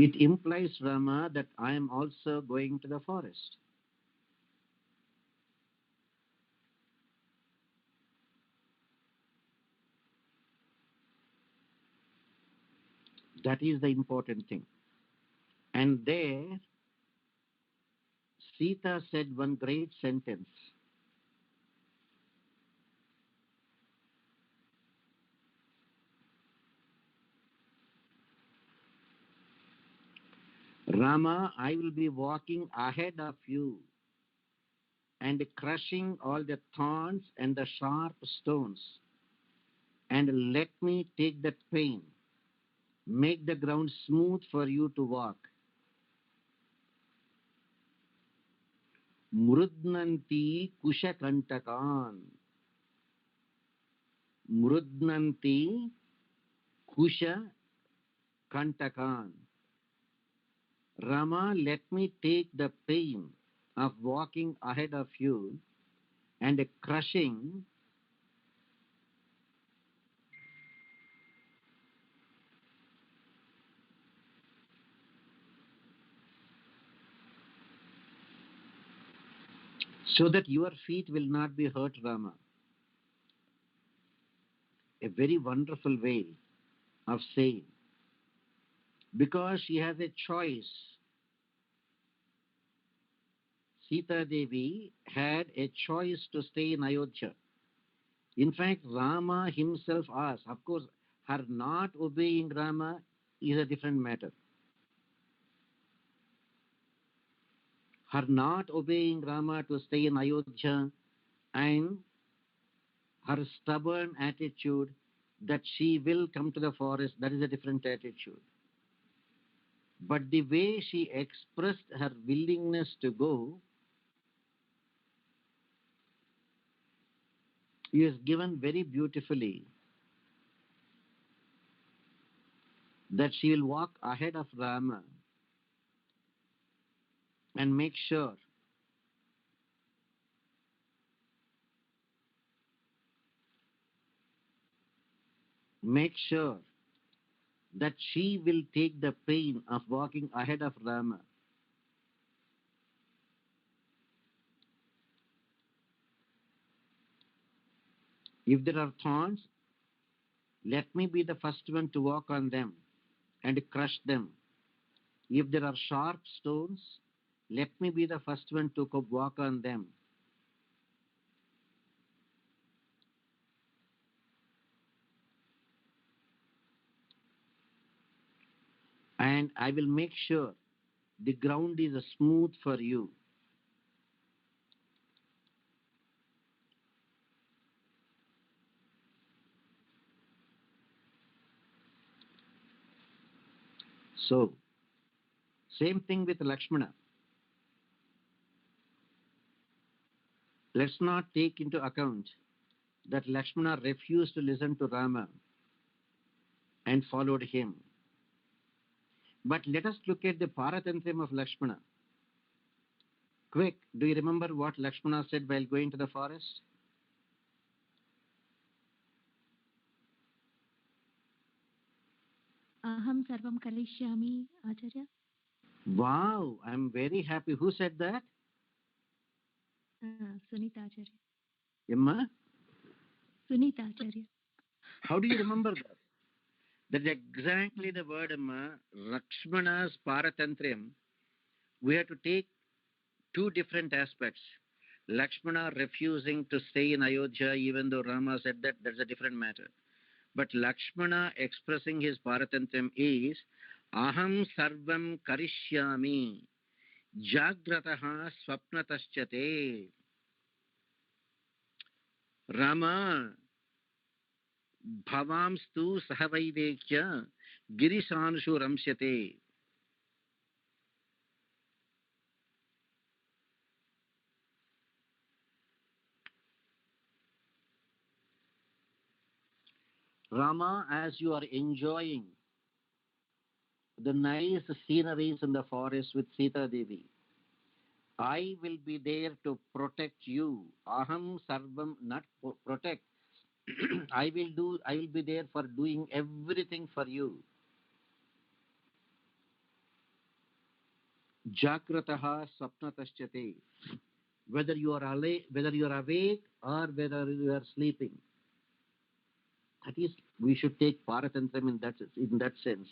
S1: It implies, Rama, that I am also going to the forest. That is the important thing. And there, Sita said one great sentence. Rama, I will be walking ahead of you and crushing all the thorns and the sharp stones. And let me take that pain, make the ground smooth for you to walk. Mrudnanti kushakantakan. Mrudnanti kushakantakan. Rama, let me take the pain of walking ahead of you and crushing so that your feet will not be hurt, Rama. A very wonderful way of saying. Because she has a choice. Sita Devi had a choice to stay in Ayodhya. In fact, Rama himself asked. Of course, her not obeying Rama is a different matter. Her not obeying Rama to stay in Ayodhya and her stubborn attitude that she will come to the forest, that is a different attitude. But the way she expressed her willingness to go is given very beautifully, that she will walk ahead of Rama and make sure that she will take the pain of walking ahead of Rama. If there are thorns, let me be the first one to walk on them and crush them. If there are sharp stones, let me be the first one to walk on them. And I will make sure the ground is smooth for you. So, same thing with Lakshmana. Let's not take into account that Lakshmana refused to listen to Rama and followed him. But let us look at the Paratantriam of Lakshmana. Quick, do you remember what Lakshmana said while going to the forest?
S7: Aham sarvam karishyami, Acharya.
S1: Wow, I'm very happy. Who said that?
S7: Sunita Acharya.
S1: Emma?
S7: Sunita Acharya.
S1: How do you remember that? That's exactly the word, Emma. Lakshmana's Paratantriam. We have to take two different aspects. Lakshmana refusing to stay in Ayodhya even though Rama said that, that's a different matter. But Lakshmana expressing his Paratantriam is Aham sarvam karishyami jagrataha swapnataschate. Rama bhavamstu sahavaivekya girishanshu ramsyate. Rama, as you are enjoying the nice sceneries in the forest with Sita Devi, I will be there to protect you. Aham sarvam, not protect. I will be there for doing everything for you. Jagrataha swapnataschate. Whether you are awake or whether you are sleeping. That is, we should take Paratantram in that sense.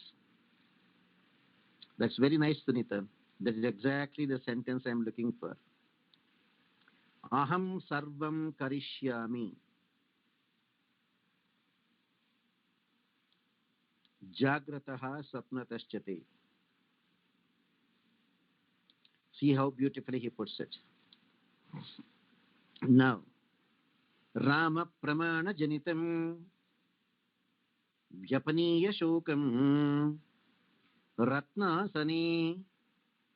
S1: That's very nice, Sunita. That is exactly the sentence I am looking for. Aham sarvam karishyami jagrataha swapnataschate. See how beautifully he puts it. Now, Rama pramana janitam vyapaniya shokam ratnasani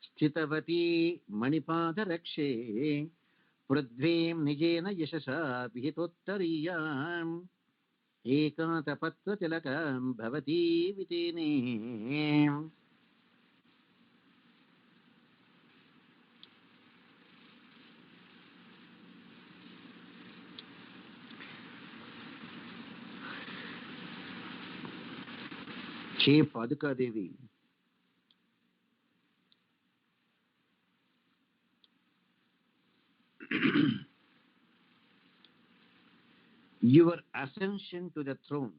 S1: sthitavati manipada rakshe pradvem nijena yashasa vihitottariyam ekantapatra tilakam bhavati vitene. Che Paduka Devi, your ascension to the throne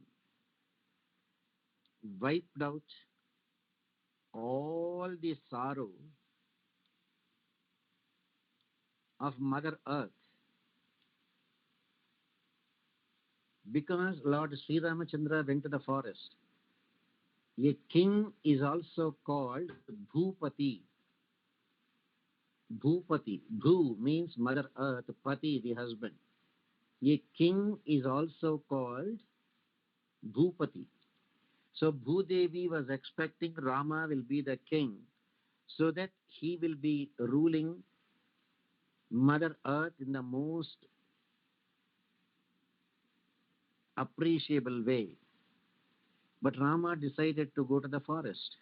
S1: wiped out all the sorrow of Mother Earth, because Lord Sri Ramachandra went to the forest. A king is also called Bhupati. Bhupati. Bhu means Mother Earth, Pati, the husband. A king is also called Bhupati. So Bhudevi was expecting Rama will be the king, so that he will be ruling Mother Earth in the most appreciable way. But Rama decided to go to the forest.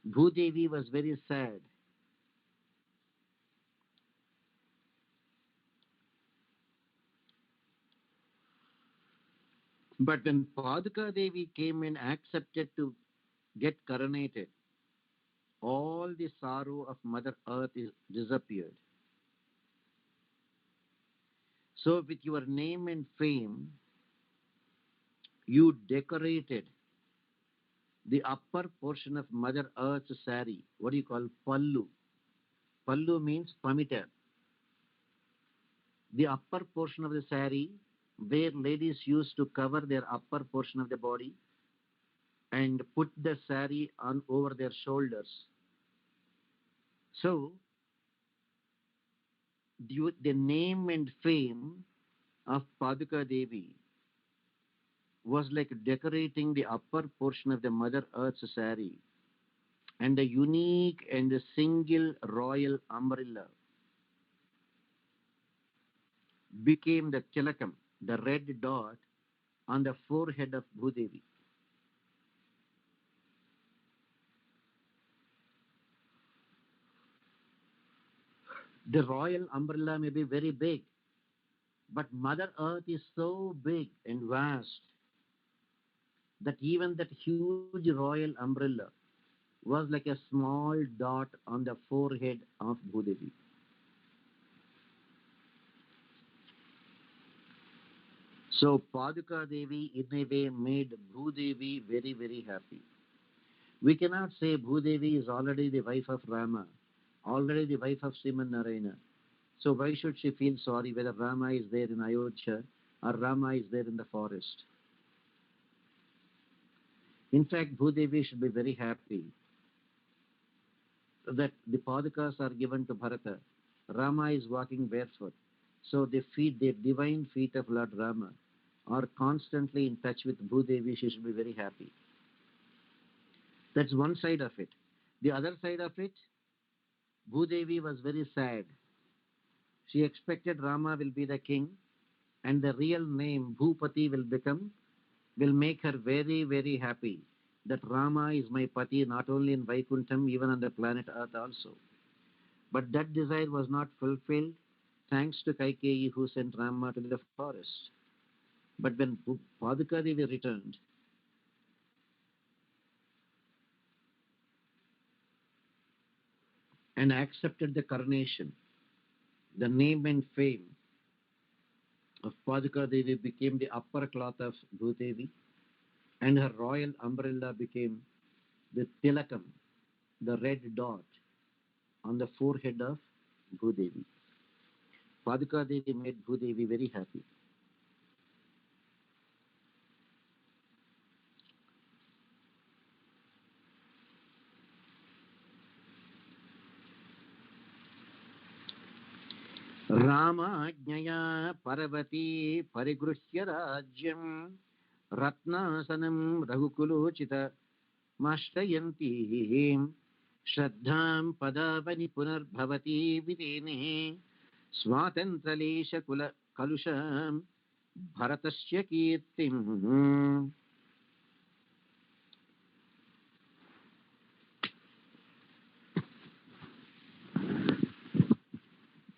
S1: Bhudevi was very sad. But when Paduka Devi came and accepted to get coronated, all the sorrow of Mother Earth is disappeared. So with your name and fame, you decorated the upper portion of Mother Earth's sari. What do you call pallu? Pallu means pamita. The upper portion of the sari, where ladies used to cover their upper portion of the body and put the sari on over their shoulders. So, the name and fame of Paduka Devi was like decorating the upper portion of the Mother Earth's sari, and a unique and a single royal umbrella became the tilakam, the red dot on the forehead of Bhudevi. The royal umbrella may be very big, but Mother Earth is so big and vast that even that huge royal umbrella was like a small dot on the forehead of Bhudevi. So Paduka Devi in a way made Bhudevi very, very happy. We cannot say Bhudevi is already the wife of Rama, already the wife of Sriman Narayana. So why should she feel sorry whether Rama is there in Ayodhya or Rama is there in the forest? In fact, Bhudevi should be very happy that the Padukas are given to Bharata. Rama is walking barefoot. So the divine feet of Lord Rama are constantly in touch with Bhudevi. She should be very happy. That's one side of it. The other side of it, Bhudevi was very sad. She expected Rama will be the king and the real name Bhupati will make her very, very happy that Rama is my Pati not only in Vaikuntham, even on the planet Earth also. But that desire was not fulfilled thanks to Kaikeyi, who sent Rama to the forest. But when Paduka Devi returned, and accepted the coronation, the name and fame of Paduka Devi became the upper cloth of Bhudevi, and her royal umbrella became the tilakam, the red dot on the forehead of Bhudevi. Paduka Devi made Bhudevi very happy. Ramajnaya Parvati Parigruhya Rajyam Ratnasanam Raghukulochita Mashtayanti Shraddham Padavani Punarbhavati Videne Swatantralesha Kalusham Bharatasya Kirtim.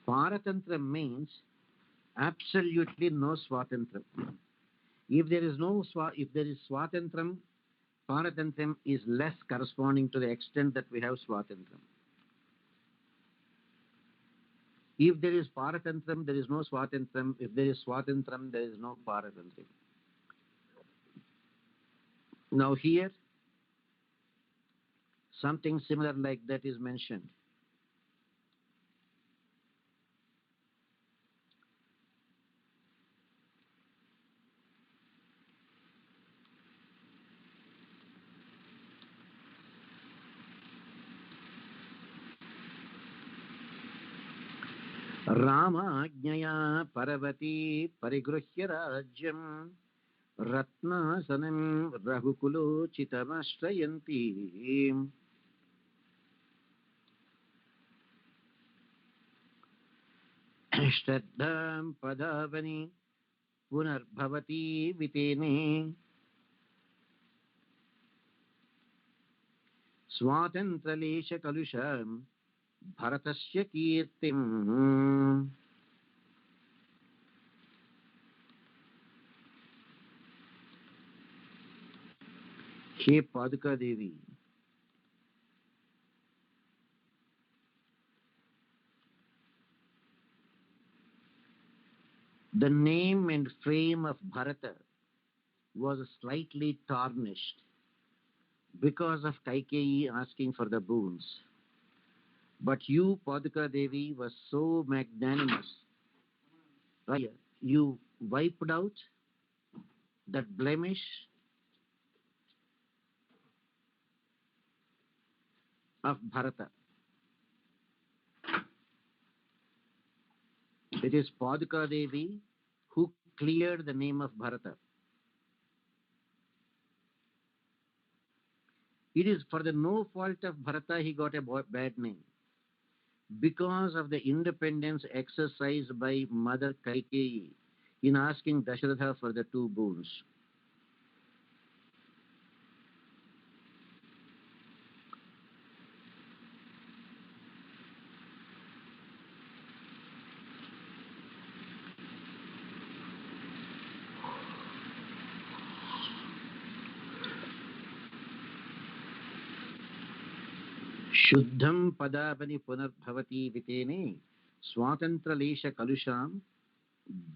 S1: Paratantra means absolutely no swatantram. If there is swatantram, paratantram is less corresponding to the extent that we have swatantram. If there is paratantram, there is no swatantram. If there is swatantram, there is no paratantram. Now here, something similar like that is mentioned. Ramajnaya Parvati Parigruhya Rajyam Ratnasanam Raghukulochitamashthayanti. Shraddham Padavani Punarbhavati Vitene Swatantralesha Kalusham Bharatasya Kirtim. He Paduka Devi, the name and fame of Bharata was slightly tarnished because of Kaikeyi asking for the boons. But you, Paduka Devi, was so magnanimous. Right? You wiped out that blemish of Bharata. It is Paduka Devi who cleared the name of Bharata. It is for the no fault of Bharata he got a bad name. Because of the independence exercised by Mother Kaikeyi in asking Dasharatha for the two boons. शुद्धं पदावनि पुनर्भवति वितेने स्वातंत्रलेश कलुषां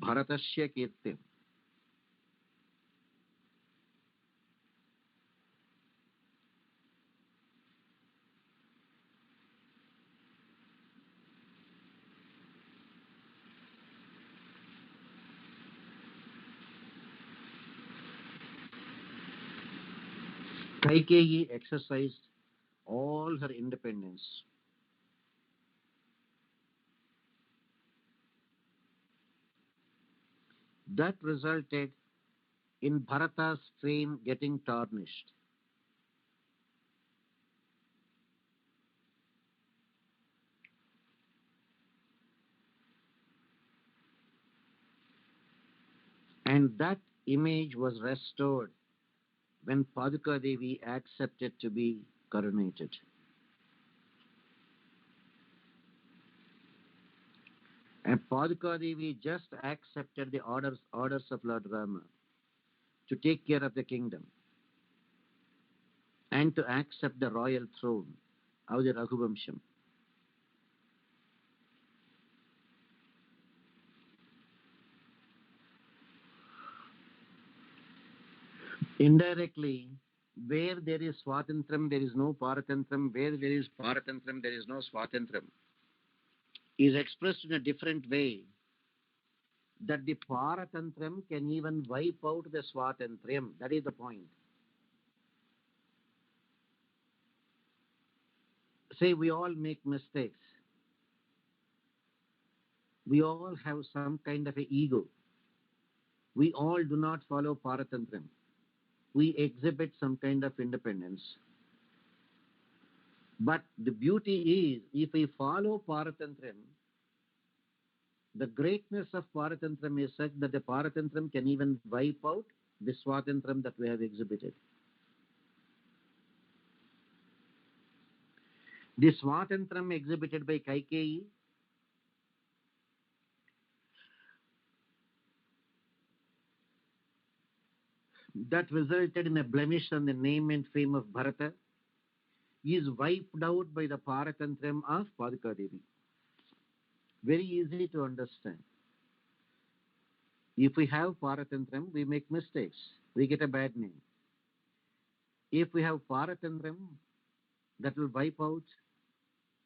S1: भरतस्य कीर्तिम्. Kaikeyi exercised all her independence. That resulted in Bharata's fame getting tarnished. And that image was restored when Paduka Devi accepted to be coronated. And Paduka Devi just accepted the orders of Lord Rama to take care of the kingdom and to accept the royal throne of the Raghuvamsham. Indirectly, where there is Swatantram, there is no Paratantram. Where there is Paratantram, there is no Swatantram. Is expressed in a different way, that the Paratantram can even wipe out the Swatantram. That is the point. Say we all make mistakes. We all have some kind of a ego. We all do not follow Paratantram. We exhibit some kind of independence. But the beauty is, if we follow Paratantram, the greatness of Paratantram is such that the Paratantram can even wipe out the Swatantram that we have exhibited. The Swatantram exhibited by Kaikeyi that resulted in a blemish on the name and fame of Bharata is wiped out by the Paratantram of Paduka Devi. Very easy to understand. If we have Paratantram, we make mistakes. We get a bad name. If we have Paratantram, that will wipe out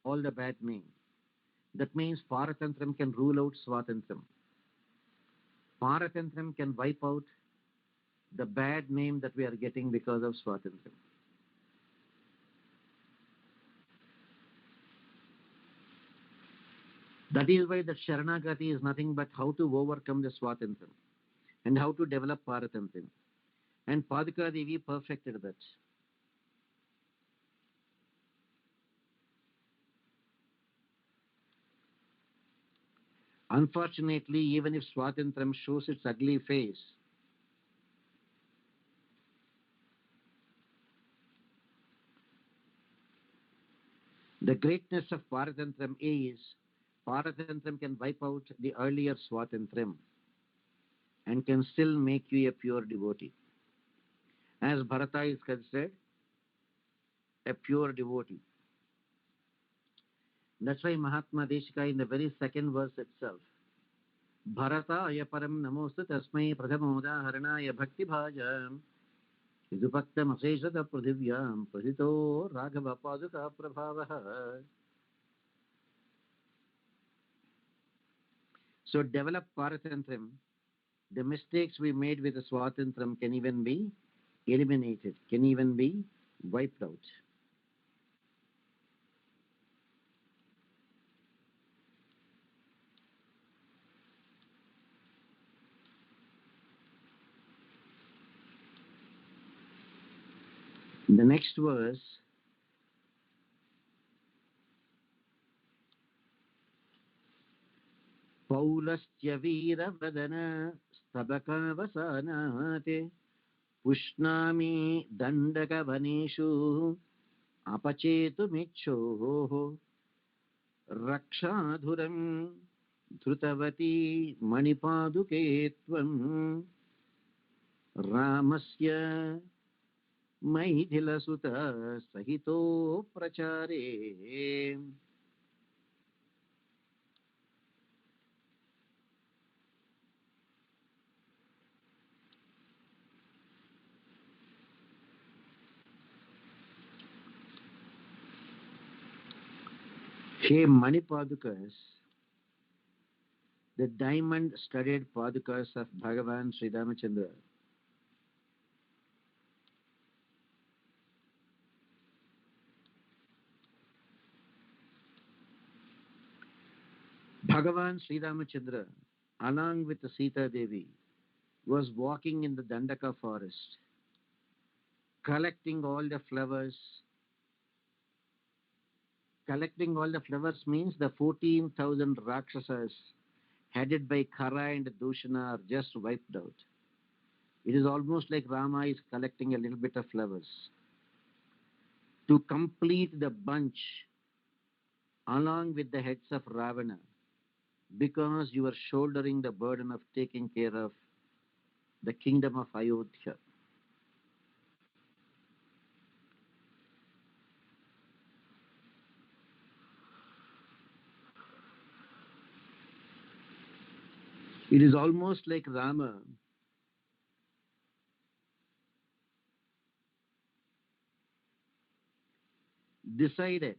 S1: all the bad name. That means Paratantram can rule out Swatantram. Paratantram can wipe out the bad name that we are getting because of Swatantram. That is why the Sharanagati is nothing but how to overcome the Swatantram and how to develop Paratantram. And Paduka Devi perfected that. Unfortunately, even if Swatantram shows its ugly face, the greatness of Paratantram is Paratantram can wipe out the earlier Swatantram and can still make you a pure devotee. As Bharata is considered a pure devotee. That's why Mahatma Deshika in the very second verse itself भरताय परं नमोऽस्तु तस्मै प्रथमोदाहरणाय भक्तिभाजाम् विदुभक्तमशेषतः पृथिव्यां प्रथितो राघवपादुकाप्रभावः. So develop Paratantram. The mistakes we made with the Swatantram can even be eliminated, can even be wiped out. The next verse, Paulastya Veeravadana Stabakavasanate Pushnami Dandakavaneshu Apachetumichoho Rakshadhuram Dhrutavati Manipaduke Tvam Ramasya Maithilasuta Sahito Prachare. Hey Manipadukas, the diamond studded padukas of Bhagavan Sri Ramachandra. Bhagavan Sri Ramachandra, along with Sita Devi, was walking in the Dandaka forest, collecting all the flowers. Collecting all the flowers means the 14,000 Rakshasas headed by Khara and Dushana are just wiped out. It is almost like Rama is collecting a little bit of flowers to complete the bunch along with the heads of Ravana, because you are shouldering the burden of taking care of the kingdom of Ayodhya. It is almost like Rama decided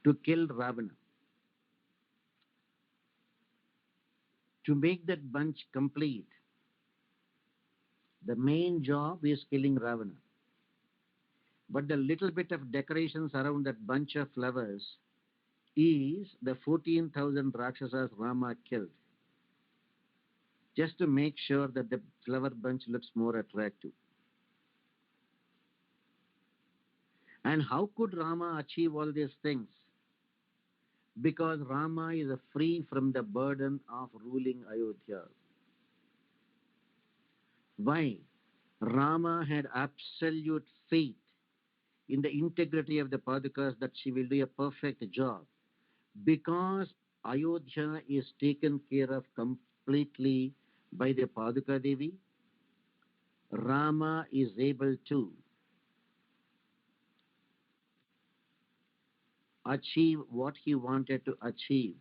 S1: to kill Ravana. To make that bunch complete, the main job is killing Ravana. But the little bit of decorations around that bunch of flowers is the 14,000 Rakshasas Rama killed, just to make sure that the flower bunch looks more attractive. And how could Rama achieve all these things? Because Rama is free from the burden of ruling Ayodhya. Why? Rama had absolute faith in the integrity of the Padukas that she will do a perfect job. Because Ayodhya is taken care of completely by the Paduka Devi, Rama is able to achieve what he wanted to achieve.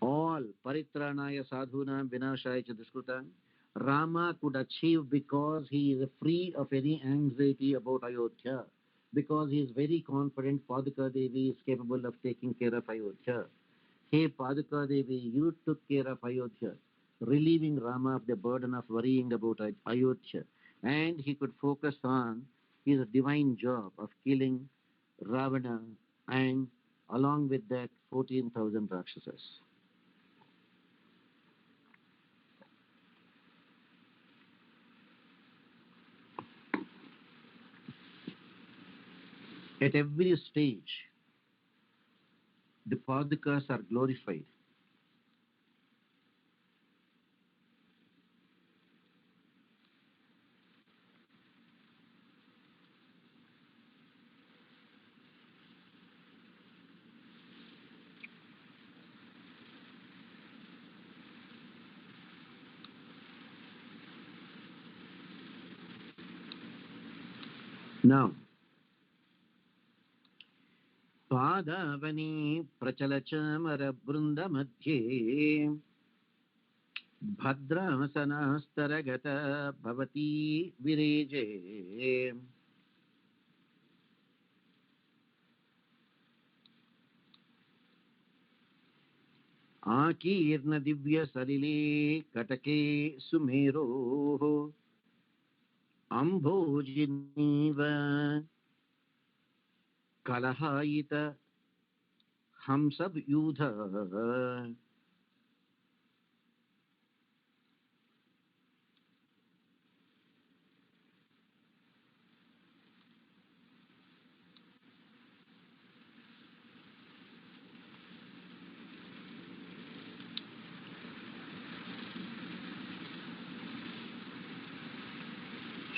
S1: All Paritranaya Sadhunam Vinashaya Chadushkrutam Rama could achieve because he is free of any anxiety about Ayodhya, because he is very confident Paduka Devi is capable of taking care of Ayodhya. Hey Paduka Devi, you took care of Ayodhya, relieving Rama of the burden of worrying about Ayodhya, and he could focus on his divine job of killing Ravana and along with that 14,000 Rakshasas. At every stage, the Padukas are glorified. Now, पादावनी प्रचलचामरबृन्दमध्ये भद्रासनास्तरगता भवती विरेजे आकीर्ण दिव्यसलिले कटके सुमेरोः अम्भोजिनीव कलहायित हंसयूध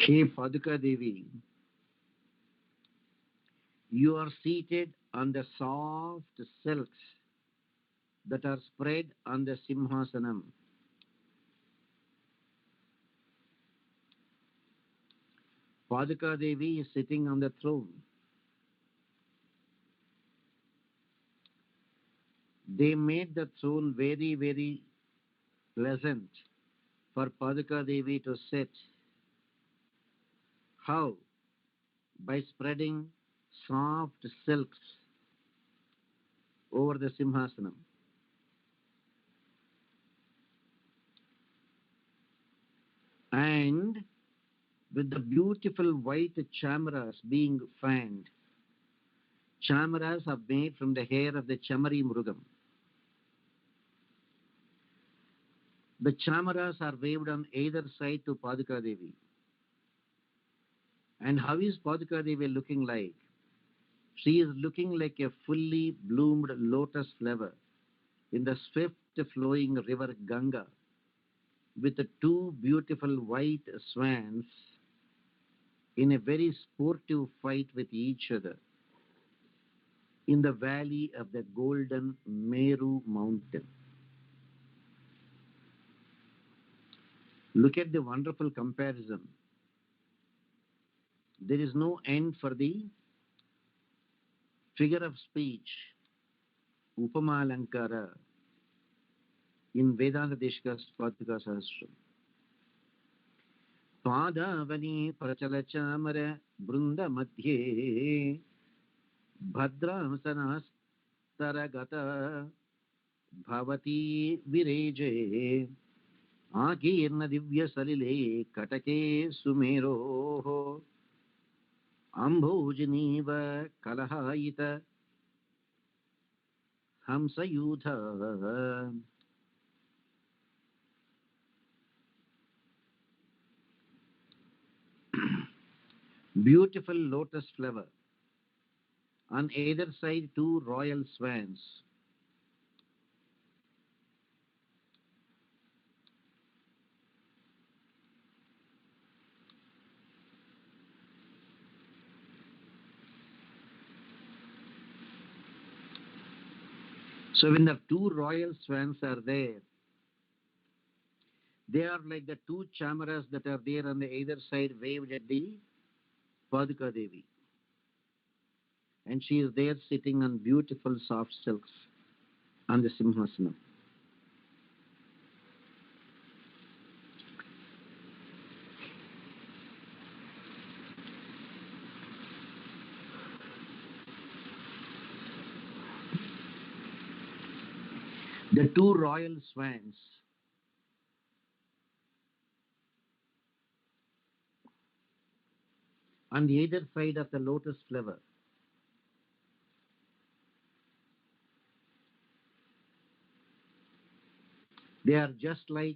S1: हे Paduka Devi, you are seated on the soft silks that are spread on the Simhasanam. Paduka Devi is sitting on the throne. They made the throne very, very pleasant for Paduka Devi to sit. How? By spreading soft silks over the Simhasanam. And with the beautiful white chamaras being fanned. Chamaras are made from the hair of the Chamari Mrugam. The chamaras are waved on either side to Paduka Devi. And how is Paduka Devi looking like? She is looking like a fully bloomed lotus flower in the swift flowing river Ganga with the two beautiful white swans in a very sportive fight with each other in the valley of the golden Meru mountain. Look at the wonderful comparison. There is no end for the figure of speech, Upama Alankara, in Vedanta Deshika's Paduka Sahasram. Padavani Prachalachamara Brunda Madhye Bhadrasanastaragata Bhavati Vireje Akirna Divya Salile Katake Sumeroho Ambhojiniva Kalahayita Hamsayudha. Beautiful lotus flower. On either side, two royal swans. So when the two royal swans are there, they are like the two chamaras that are there on the either side waved at the Paduka Devi. And she is there sitting on beautiful soft silks on the Simhasanam. The two royal swans on the either side of the lotus flower. They are just like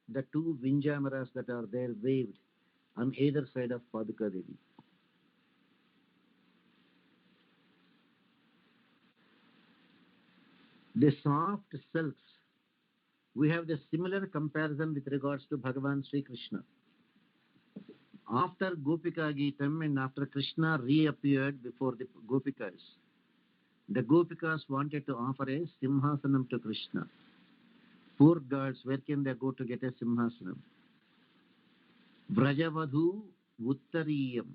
S1: the two Vinjamaras that are there waved on either side of Paduka Devi. The soft silks, we have the similar comparison with regards to Bhagavan Sri Krishna. After Gopika Geetam and after Krishna reappeared before the Gopikas, the Gopikas wanted to offer a Simhasanam to Krishna. Poor girls, where can they go to get a Simhasanam? Vrajavadhu Uttariyam.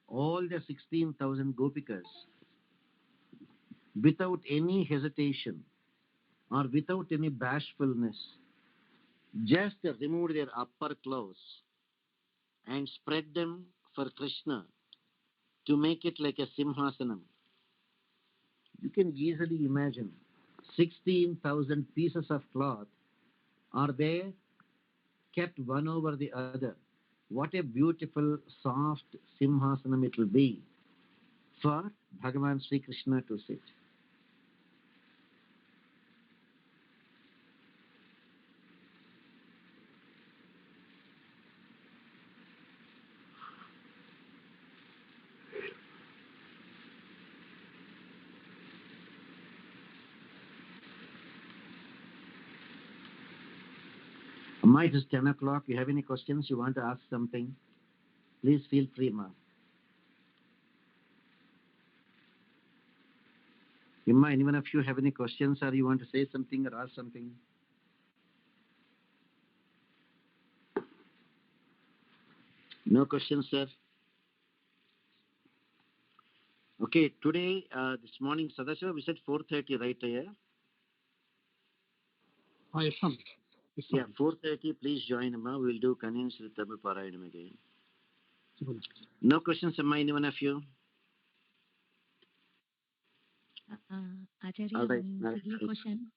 S1: all the 16,000 gopikas, without any hesitation or without any bashfulness, just removed their upper clothes and spread them for Krishna to make it like a simhasanam. You can easily imagine 16,000 pieces of cloth are there, kept one over the other. What a beautiful, soft simhasanam it will be for Bhagavan Sri Krishna to sit. Amma, it is 10 o'clock. You have any questions? You want to ask something? Please feel free, ma. Amma, anyone of you have any questions or you want to say something or ask something? No questions, sir? Okay, today, this morning, Sadashiva, we said 4:30, right here?
S2: Yes, Swami. Yes,
S1: Yeah,
S2: Swami.
S1: 4:30, please join, Amma. We'll do Kanyan Sri Tamil Parayanam again.
S2: Swami.
S1: No questions, Amma, anyone of you?
S7: Acharya,
S1: All right.
S7: one silly question.